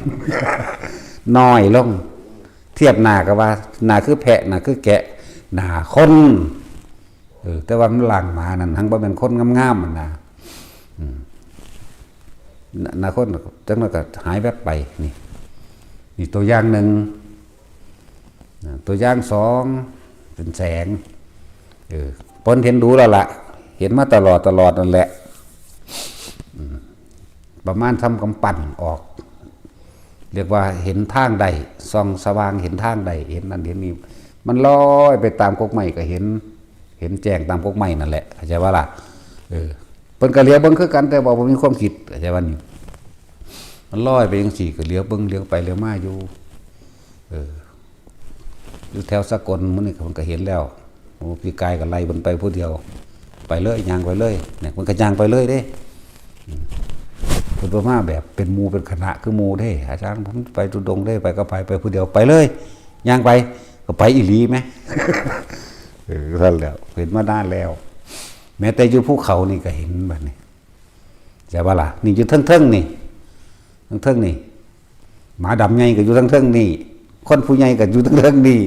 น้อยลงเทียบหน้ากับว่าหน้าคือแพะหน้าคือแกะหน้าคนแต่ว่ามันหลังหมานั่นทั้งว่าเป็นคนงามๆมันนะหน้าคนจังนั้นก็หายแวบไปนี่ตัวอย่างหนึ่งตัวอย่าง2เป็นแสงพ้นเห็นดูแล้วล่ะเห็นมาตลอดนั่นแหละประมาณทำกำปั่นออกเรียกว่าเห็นทางใดส่องสว่างเห็นทางใดเห็นนั่นเห็นนี่มันลอยไปตามกกไม้ก็เห็นแจ้งตามกกไม้นั่นแหละเข้าใจว่าล่ะเพิ่นก็เลี้ยวเบิ่งคือกันแต่ว่าบ่มีความคิดเข้าใจว่านี่มันลอยไปจังซี่ก็เลี้ยวเบิ่งเลี้ยวไปเลี้ยวมาอยู่อยู่แถวสกลมื้อนี้มันก็เห็นแล้วโอ้พี่กายก็ไล่มันไปผู้เดียวไปเลยย่างไปเลยเนี่ยมันก็ย่างไปเลยเด้เพิ่นบ่มาแบบเป็นหมู่เป็นคณะคือหมู่เด้อาจารย์ผมไปทุดงได้ไปก็ไปผู้เดียวไปเลยย่างไปก็ไปอีหลีมั้ย นั่นแล้วเห็นมานานแล้วแม้แต่อยู่ภูเขานี่ก็เห็นบัดนี้ใช่ป่ะล่ะนี่อยู่เทิงๆนี่เทิงๆนี่หมาดำใหญ่ก็อยู่เทิงๆนี่คนผู้ใหญ่ก็อยู่เทิงๆนี่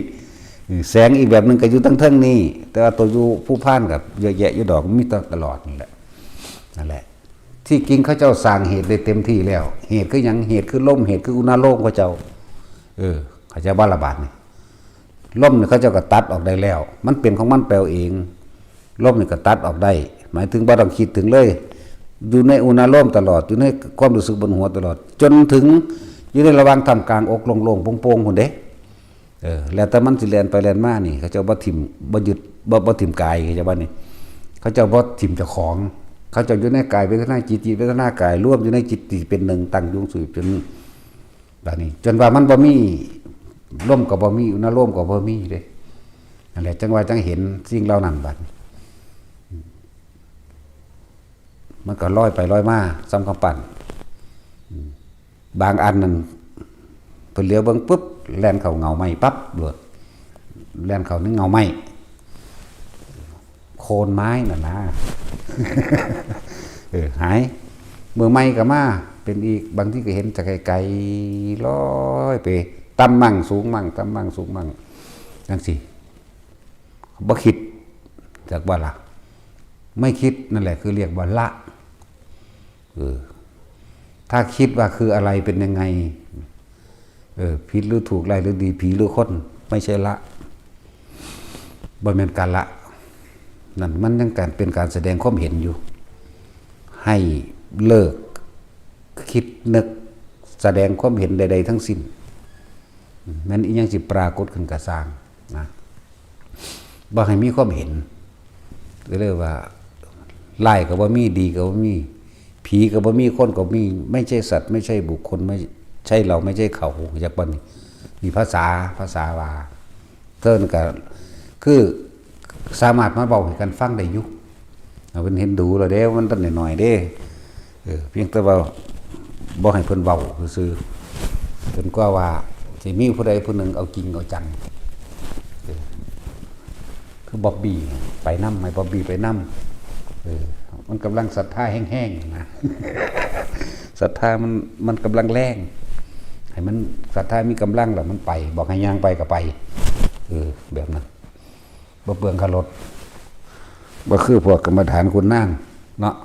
แสงอีกแบบนึงก็อยู่เทิงๆนี่แต่ว่าตัวอยู่ผู้พานกับเยอะแยะอยู่ดอกมีตลอดนั่นแหละที่จริงเขาเจ้าสร้างเหตุได้เต็มที่แล้วเหตุคือหยังเหตุคือลมเหตุคืออุณาโลมเขาเจ้าเขาจะบ้าระบาดนี่ลมเนี่ยเขาเจ้าก็ตัดออกได้แล้วมันเป็นของมันแปลเองลมเนี่ยก็ตัดออกได้หมายถึงบ่ต้องคิดถึงเลยอยู่ในอุณาโลมตลอดอยู่ในความรู้สึกบนหัวตลอดจนถึงอยู่ในระหว่างทำกลางอกโล่งๆโป่งๆพุ่นเด้แล้วแต่มันสิแล่นไปแล่นมานี่เขาเจ้าบ่ทิ่มบ่ยึดบ่ทิ่มกายเขาเจ้าว่านี่เขาเจ้าบ่ทิ่มเจ้าของเขาเจ้าอยู่ในกายเวทนาจิตเวทนากายรวมอยู่ในจิตที่เป็นหนึ่งตั้งอยู่สู่จนแบบนี้จนว่ามันบ่มีลมก็บ่มีอุณาโลมก็บ่มีเด้นั่นแหละจังว่าจังเห็นสิ่งเหล่านั้นบัดมันก็ลอยไปลอยมาซ้ำกำปั่นบางอันนั่นเพิ่นเลี้ยวเบิ่งปุ๊บแล่นเข้าเงาไม้ปั๊บโดดแล่นเข้าในเงาไม้โคนไม้นั่นนะ หายมือไม้ก็มาเป็นอีกบางที่ก็เห็นจากไกลๆลอยไปต่ำมั่งสูงมั่งต่ำมั่งสูงมั่งจังซี่บ่คิดจากว่าล่ะไม่คิดนั่นแหละคือเรียกว่าละถ้าคิดว่าคืออะไรเป็นยังไงผิดหรือถูกไรหรือดีผีหรือคนไม่ใช่ละบ่แม่นการละ นั่นมันยังการเป็นการแสดงความเห็นอยู่ให้เลิกคิดนึกแสดงความเห็นใดๆทั้งสิ้นแม้นอีหยังสิปรากฏขึ้นกระสร้างนะบ่ให้มีความเห็นก็เรียกว่าไล่ก็บ่มีดีก็บ่มีผีก็บ่มีคนก็มีไม่ใช่สัตว์ไม่ใช่บุคคลไม่ใช่เราไม่ใช่เขาจากบัดนี้มีภาษาว่าเทินก็คือสามารถมาเว้าให้กันฟังได้อยู่เพิ่นเห็นดูแล้วเด้มันต้นน้อยๆเด้เพียงแต่ว่าบ่ให้เพิ่นเว้าซื่อๆจนกว่าสิมีผู้ใดผู้หนึ่งเอาจริงเอาจังคือบ๊อบบี้ไปนำให้บ๊อบบี้ไปนำมันกำลังศรัทธาแห้งๆนะศรัทธามันกำลังแรงให้มันศรัทธามีกำลังแล้วมันไปบอกให้ย่างไปก็ไปแบบนั้นบ่เปลืองค่ารถบ่คือพวกกรรมฐานคุณนางเนาะ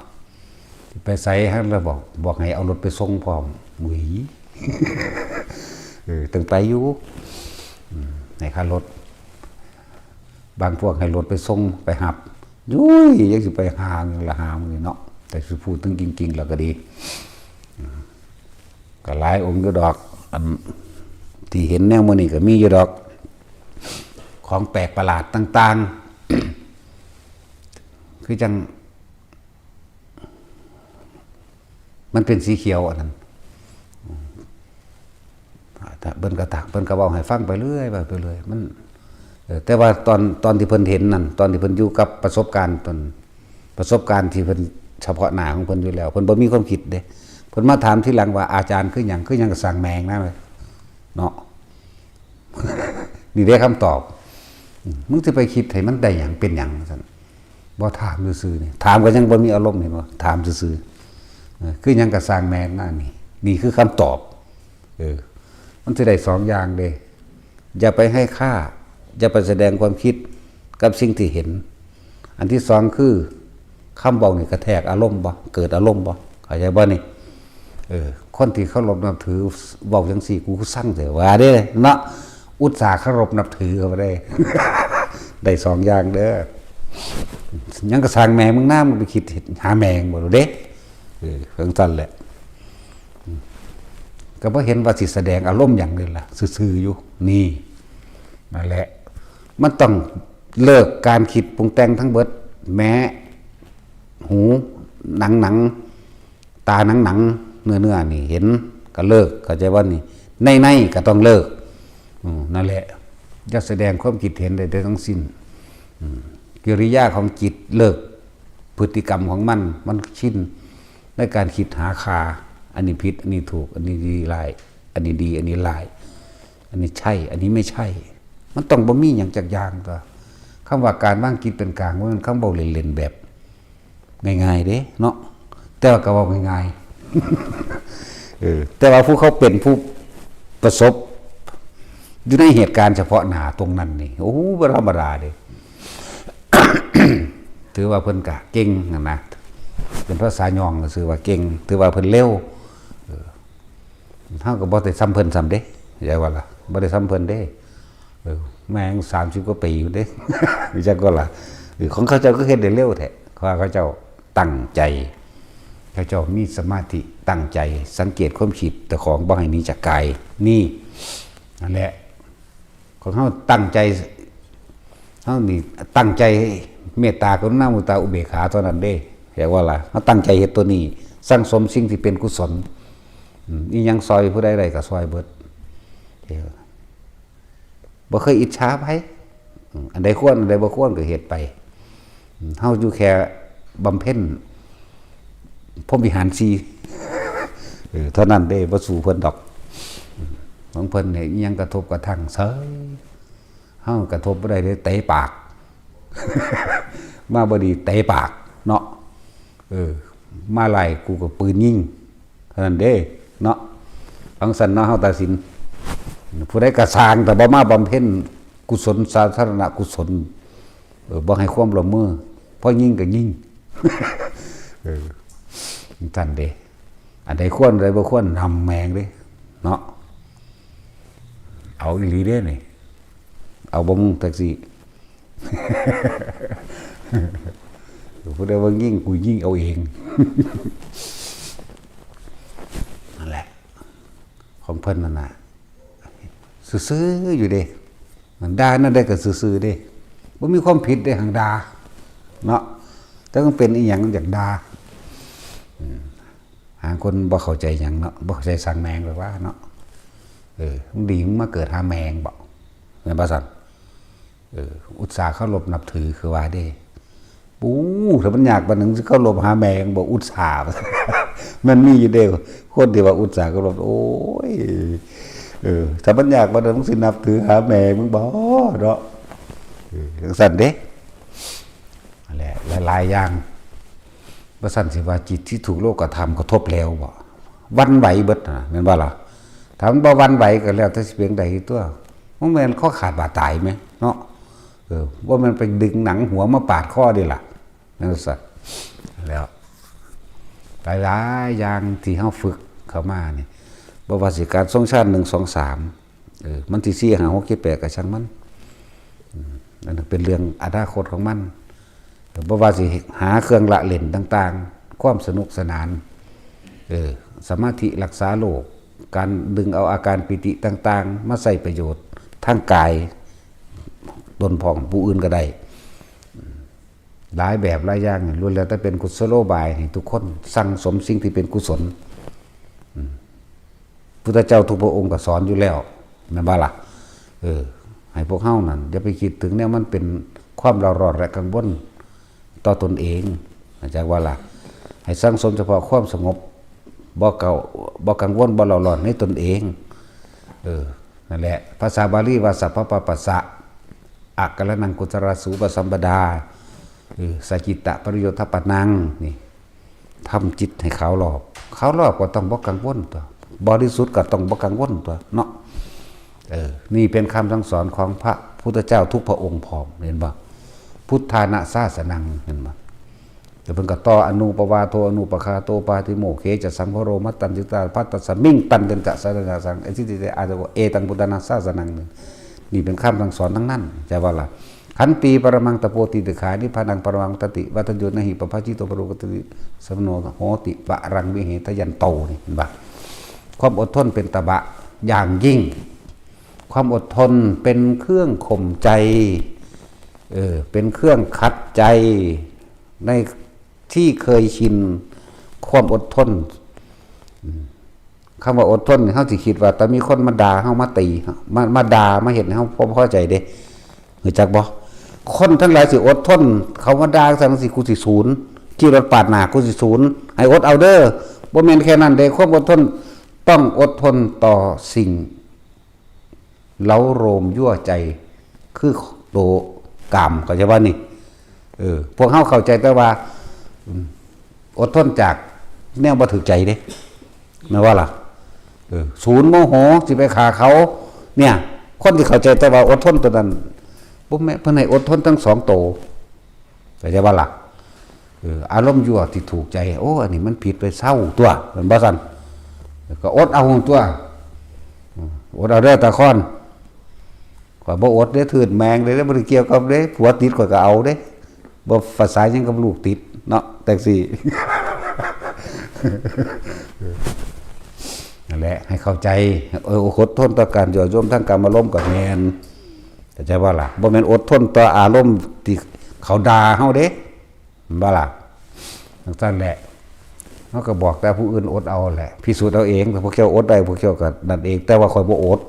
ไปไสฮะแล้วบอกให้เอารถไปส่งพร้อมหมุยตึงไปอยู่ในค่ารถบางพวกให้รถไปส่งไปหับยุ้ยยังสิไปหาเงินละหามื้อเนาะแต่สิพูดถึงจริงๆแล้วก็ดีก็หลายองค์อยู่ดอกอันที่เห็นแนวมื้อนี้ก็มีอยู่ดอกของแปลกประหลาดต่างๆคือจังมันเป็นสีเขียวอันนั้นถ้าเบิ่นกระตักเบิ่นก็เว้าให้ฟังไปเรื่อยมันแต่ว่าตอนที่เพิ่นเห็นนั่นตอนที่เพิ่นอยู่กับประสบการณ์ที่เพิ่นเฉพาะหน้าของเพิ่นอยู่แล้วเพิ่นบ่มีความคิดเด้เพิ่นมาถามทีหลังว่าอาจารย์คือหยังก็สั่งแมงนะเนาะ นี่ได้คำตอบมึงสิไปคิดให้มันได้หยังเป็นหยังซั่นบ่ถามซื่อๆนี่ถามก็ยังบ่มีอารมณ์เห็นบ่ถามซื่อๆคือหยังก็สั่งแมงนั่นนี่คือคำตอบมันสิได้สองอย่างเด้อย่าไปให้ค่าอย่าไปแสดงความคิดกับสิ่งที่เห็นอันที่สองคือคำบอกนี่กระแทกอารมณ์บ่เกิดอารมณ์บ่เข้าใจบ่นี่คนที่เคารพนับถือเว้าจังซี่กูสั่งเถอะว่าเด้เนาะอุตส่าห์เคารพนับถือเขาบ่ได้ ได้สองอย่างเด้อยังก็สร้างแม่มึงหน้ามึงไปคิดหาแมงบ่เด้เพิ่นซั่นแหละก็บ่เห็นว่าสิแสดงอารมณ์หยังนี่ล่ะซื่อๆอยู่นี่นั่นแหละมันต้องเลิกการคิดปรุงแต่งทั้งเบิดแม้หูหนังตาหนังเนื้อนี่เห็นก็เลิกเข้าใจว่านี่ในก็ต้องเลิกนั่นแหละจะแสดงความคิดเห็นใดๆทั้งสิ้นกิริยาของจิตเลิกพฤติกรรมของมันชินในการคิดหาคาอันนี้ผิดอันนี้ถูกอันนี้ดีร้ายอันนี้ดีอันนี้ร้ายอันนี้ใช่อันนี้ไม่ใช่มันต้องบ่มีหยังจักอย่างตัวคำว่าการวางจิตเป็นกลางมันคำเว้าเล่นๆแบบง่ายๆเด้เนาะแต่ว่าก็เว้าง่ายๆแต่ว่าผู้เขาเป็นผู้ประสบอยู่ในเหตุการณ์เฉพาะหน้าตรงนั้นนี่โอ้บ่ธรรมดาเด้ ถือว่าเพิ่นก็เก่งนะเป็นภาษาย่องก็คือว่าเก่งถือว่าเพิ่นเร็วเฮาก็บ่ได้ซ้ำเพิ่นซ้ำเด้ใช่ว่าล่ะบ่ได้ซ้ำเพิ่นเด้แม่ง30กว่าปีอยู่เด้ จักก็ล่ะของเขาเจ้าก็เฮ็ดได้เร็วแท้เขาเจ้าตั้งใจเขาเจ้ามีสมาธิตั้งใจสังเกตความคิดแต่ของบ่ให้หนีจากกายนี่นั่นแหละของเฮาตั้งใจเฮานี่ตั้งใจเมตตากรุณามุตตาอุเบกขาเท่านั้นเด้เรียกว่าล่ะเฮาตั้งใจเฮ็ดตัวนี้สร้างสมสิ่งที่เป็นกุศลอีหยังซอยผู้ใดๆก็ซอยเบิดบ่เคยอิจฉาไผอันใดควรอันใดบ่ควรก็เฮ็ดไปเฮาอยู่แค่บำเพ็ญพรหมวิหาร4เท่านั้นเด้บ่สู้เพิ่นดอกของเพิ่นเนี่ยอิหยังกระทบกระทั่งเซยเฮากระทบบ่ได้เลยเตะปาก มาบ่ดีเตะปากเนาะมาไล่กูก็ปืนยิงเท่านั้นเด้เนาะฟังสันเนาะเฮาตัดสินผู้ใดก็สร้างแต่บ่มาบำเพ็ญกุศลสาธารณกุศลบ่ให้ความร่วมมือพอยิงก็ยิง ท่านเด้อันใดควรอันใดบ่ควรนำแมงเด้เนาะเอาอีหลีเด้นี่เอาบ่มุงแท็กซี่ ผู้ใดว่ายิ่งกูยิ่งเอาเองนั่นแหละของเพิ่นนั่นน่ะซื่อๆอยู่เด้มันด่านั่นได้ก็ซื่อๆเด้บ่มีความผิดได้หังด่าเนาะแต่มันเป็นอีหยังอยากด่าหาคนบ่เข้าใจหยังเนาะบ่เข้าใจสั่งแมงแบบว่าเนาะมึงดีมึงมาเกิดหาแมงบ่แม่นบ่ซั่นอุตส่าห์เคารพนับถือคือว่าเด้ปู้ถ้ามันอยากบัดนึงสิเคารพหาแมงบ่อุตส่าห์มันมีอยู่เด้คนที่ว่าอุตส่าห์เคารพโอ้ยถ้ามันอยากบัดนึงสินับถือหาแมงมึงบ่เนาะจังซั่นเด้นั่นแหละหลายๆอย่างบ่ซั่นสิว่าจิตที่ถูกโลกธรรมกระทบแล้วบ่วันไหวเบิดน่ะแม่นบ่ล่ะถ้ามันบ่วันไหวก็แล้วแต่สิเพียงใดตัวมันแม่นข้อขาดบาดตายไหมเนาะว่ามันไปดึงหนังหัวมาปาดข้อดิล่ะนั่นสัตว์แล้วหลายๆอย่างที่เฮาฝึกเข้ามานี่บ่ว่าสิการทรงชาติ1 2 3มันที่4 5 6 7 8ก็ช่างมันนั่นเป็นเรื่องอนาคตของมันบ่ว่าสิหาเครื่องละเล่นต่างๆความสนุกสนานสมาธิรักษาโลกการดึงเอาอาการปิติต่างๆมาใส่ประโยชน์ทางกายตนพองผู้อื่นก็ได้หลายแบบหลายอย่างล้วนแล้วแต่เป็นกุศโลบายให้ทุกคนสั่งสมสิ่งที่เป็นกุศลพุทธเจ้าทุกพระองค์ก็สอนอยู่แล้วแม่นบ่ล่ะให้พวกเฮานั่นอย่าไปคิดถึงเนี่ยมันเป็นความเร่าร้อนและกังวลต่อตนเองจากว่าล่ะให้สร้างสมเฉพาะความสงบบ่กังวลบ่เร่าร้อนในตนเองนั่นแหละภาษาบาลีว่าสัพพปปัสสะอักกะละนังกุศลสูปสัมปดาสัจจิตะปริโยธปนังนี่ทำจิตให้ขาวรอบก็ต้องบ่กังวลตัวบริสุทธิ์ก็ต้องบ่กังวลตัวเนาะนี่เป็นคำสั่งสอนของพระพุทธเจ้าทุกพระองค์พร้อมเห็นบ่พุทธานะสาสนังเห็นบ่เดี๋ยวเพิ่นก็ต่ออนุปวาโทอนุปคาโตปาติโมเขจะสังโฆโรมัตตัญจิตาภัตตสมิงตันเดนจะสารนาสังไอ้ที่อาจจะว่าเอตังพุทธานะสาสนังนี่เป็นคำสั่งสอนทั้งนั้นจะว่าล่ะขันตีปรมังตะโพติติขานิพพานังปรมังตติวัตโยนะหิปภาจิโตปรุกติสมโนโหติปะรังวิเหตยันโตนี่เห็นบ่ความอดทนเป็นตบะอย่างยิ่งความอดทนเป็นเครื่องข่มใจเป็นเครื่องคัดใจในที่เคยชินความอดทนคำว่าอดทนเฮาสิคิดว่าแต่มีคนมาด่าเฮามาตีมาด่ามาเห็นเฮาพอใจเด้รู้จักบ่คนทั้งหลายสิอดทนเขามาด่าจังสิกูสิศูนย์ขี่รถปาดหน้ากูสิศูนย์ให้อดเอาเด้อบ่แม่นแค่นั้นเด้ความอดทนต้องอดทนต่อสิ่งเล้าโรมยั่วใจคือโตกามก็จะว่านี่พวกเฮาเข้าใจแต่ว่าอดทนจากแนวบ่ถูกใจเด้แม่ว่าล่ะศูนย์โมโหสิไปฆ่าเขาเนี่ยคนที่เข้าใจแต่ว่าอดทนตัวนั้นบ่แม่เพิ่นให้อดทนทั้งสองโตเข้าใจว่าล่ะอารมณ์ยั่วที่ถูกใจโอ้อันนี้มันผิดไปเศร้าตัวเหมือนบ่ซั่นก็อดเอาตัวอดเอาเด้อตาค้อนก็บ่อดเด้อถืดแมงเด้บ่ได้เกี่ยวกับเด้ผัวติดก็เอาเด้บ่ภาษาหยังกับลูกติดเนาะแต่สินั่นแหละให้เข้าใจอดทนต่อการยั่วยุทั้งกรรมอารมณ์กับแม่นเข้าใจว่าล่ะบ่แม่นอดทนต่ออารมณ์ที่เขาด่าเฮาเด้บ่ล่ะจังซั่นแหละเฮาก็บอกแต่ผู้อื่นอดเอาแหละพิสูจน์เอาเองแต่พวกเจ้าอดได้พวกเจ้าก็นั่นเองแต่ว่าข่อยบ่อด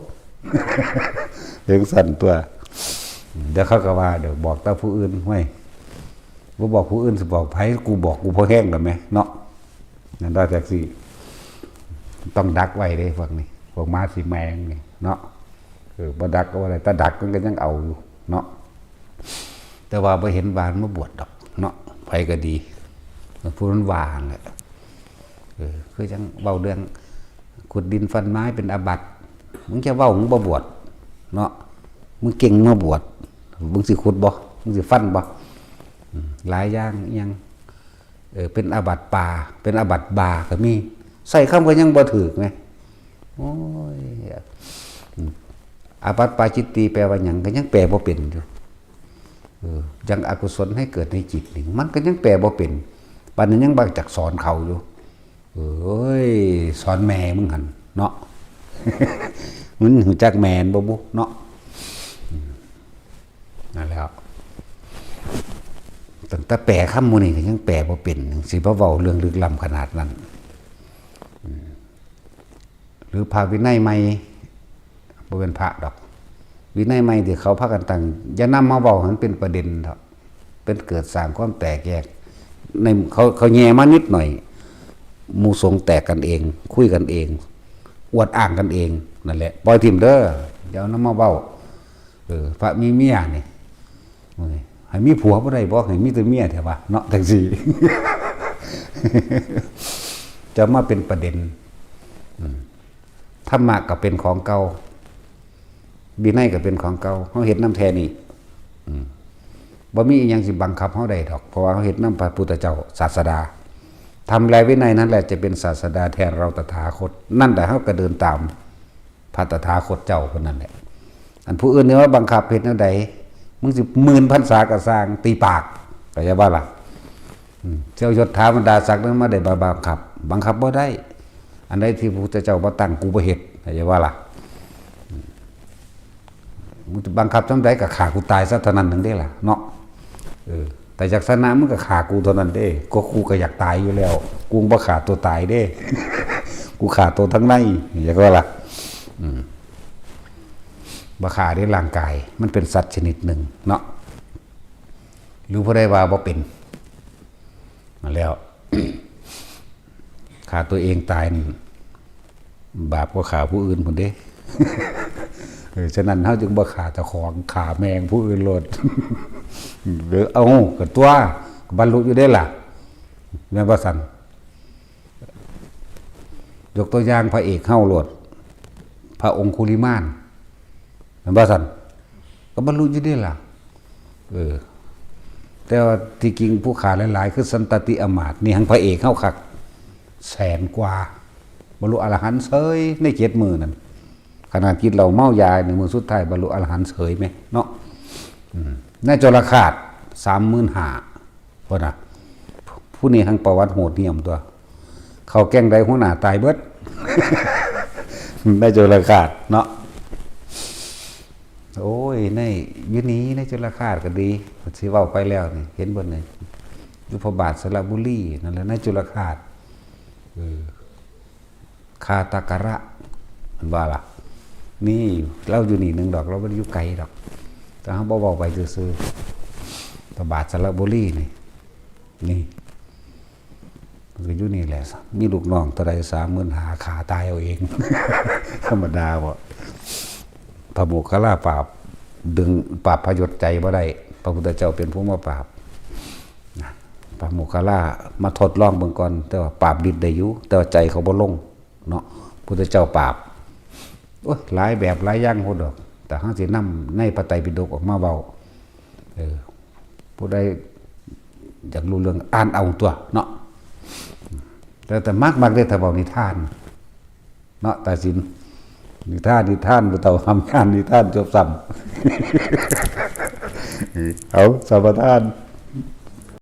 เรื่องสั่นตัวเดี๋ยวเขาก็ว่าเดี๋ยวบอกแต่ผู้อื่นห้วยบ่บอกผู้อื่นสิบอกไผกูบอกกูพอแห้งแล้วแม่เนาะนั่นได้แท็กซี่ต้องดักไว้เด้พวกนี้พวกม้าสีแมงนี่เนาะบ่ดักก็ว่าอะไรแต่ดักมันก็ยังเอาอยู่เนาะแต่ว่าบ่เห็นบานมาบวชดอกเนาะไผก็ดีผู้นั้นว่าแหละคือจังเว้าเรื่องขุดดินฟันไม้เป็นอาบัติมึงจะเว้ามึงบ่บวชเนาะมึงเก่งมาบวชมึงสิขุดบ่มึงสิฟันบ่หลายอย่างยังเป็นอาบัติป่าเป็นอาบัติบาก็มีใส่คำก็ยังบ่ถูกไงโอ้ยอาบัติปาจิตตีแปลว่าหยังก็ยังแปลบ่เป็นอยู่ ยังอกุศลให้เกิดในจิตนี่มันก็ยังแปลบ่เป็นปานนั้นยังบางจักสอนเขาอยู่เอ้ยสอนแม่มึงหั่นเนาะ มึงรู้จักแม่นบ่บุเนาะนั่นแหละตั้งแต่แปลคำหมู่นี้ก็ยังแปลบ่เป็นสิบ่เว้าเรื่องลึกล้ำขนาดนั้นหรือพระวินัยใหม่บ่เป็นพระดอกวินัยใหม่ที่เขาพากันตั้งอย่านำมาเว้าให้มันเป็นประเด็นเถาะเป็นเกิดสร้างความแตกแยกในเขาแย่มานิดหน่อยหมู่สงฆ์แตกกันเองคุยกันเองอวดอ้างกันเองนั่นแหละปล่อยทิ่มเด้อเดี๋ยวนำมาเว้าพระมีเมียนี่ให้มีผัวบ่ได้บ่ให้มีแต่เมียแท้ว่าเนาะจังซี่ จะมาเป็นประเด็นธรรมะก็เป็นของเก่าวินัยก็เป็นของเก่าเฮาเฮ็ดนำแท้นี่บ่มีอีหยังสิบังคับเฮาได้ดอกเพราะว่าเฮาเฮ็ดนำพระพุทธเจ้าศาสดาทำลายวินัยนั่นแหละจะเป็นศาสดาแทนเราตถาคตนั่นแหละเฮาก็เดินตามพระตถาคตเจ้าคนนั้นแหละอันผู้อื่นเนี่ยว่าบังคับเฮ็ดแนวใดมึงสิหมื่นพรรษาก็สร้างตีปากก็จะว่าล่ะเจ้ายศถาบรรดาศักดิ์นั้นมาได้บังคับบ่ได้อันใดที่พระพุทธเจ้าบ่ตั้งกูบ่เฮ็ดก็จะว่าล่ะมึงจะบังคับจังไดก็ฆ่ากูตายซะเท่านั้นนึงเด้ล่ะเนาะแต่จากศาสนามึงก็ฆ่ากูเท่านั้นเด้ก็กูก็อยากตายอยู่แล้วกูบ่ฆ่าตัวตายเด้ กูฆ่าตัวทั้งในอยากว่าล่ะบ่ฆ่าในร่างกายมันเป็นสัตว์ชนิดหนึ่งเนาะหรือผู้ใดว่าบ่เป็นมาแล้ว ฆ่าตัวเองตายบาปกว่าฆ่าผู้อื่นพุ่นเด้ ฉะนั้นเฮาจึงบ่ฆ่าเจ้าของฆ่าแมงผู้อื่นโลด หรือเอาก็ตัวบรรลุอยู่ได้ล่ะแม่นบ่ซั่นยกตัวอย่างพระเอกเฮาโลดพระองคุลิมานแม่นบ่ซั่นก็บรรลุอยู่ได้ล่ะแต่ว่าที่จริงผู้ฆ่าหลายๆคือสันตติอมาตย์นี่หังพระเอกเฮาคักแสนกว่าบรรลุอรหันต์เฉยใน7มื้อนั่นขนาดกินเหล้าเมายาในมือสุดท้ายบรรลุอรหันต์เฉยไหมเนาะในจรคาด35,000พุ่นน่ะผู้นี้ทั้งประวัติโหดเหี้ยมตัว เขาแกล้งใดหัวหน้าตายเบิด ในจรคาดเนาะโอ้ยในยุคนี้ในจรคาดก็ดีสิเว้าไปแล้วนี่เห็นเบิ่นนี่อยู่พระบาทสระบุรีนั่นแหละในจรคาดคาตากระมันว่าล่ะนี่เราอยู่นี่นึงดอกเราบ่ได้อยู่ไกลดอกแต่เฮาบ่เว้าไปซื่อๆพระบาทสระบุรีนี่มันก็อยู่นี่แหละมีลูกน้องเท่าใด35,000ขาตายเอาเอง ธรรมดาบ่พระโมคคัลลาปราบดึงปราบพยศใจบ่ได้พระพุทธเจ้าเป็นผู้มาปราบพระโมคคัลลามาทดลองเบิ่งก่อนแต่ว่าปราบฤทธิ์ได้อยู่แต่ว่าใจเขาบ่ลงเนาะพุทธเจ้าปราบโอ้ยหลายแบบหลายอย่างโพดดอกแต่เฮาสินำในพระไตรปิฎกออกมาเว้าผู้ใดอยากรู้เรื่องอ่านเอาตัวเนาะแต่มากได้ถ้าเว้านิทานเนาะตัดสินนิทานบ่เท่าทำงานนิทานจบซ้ำ เอาสัมปทาน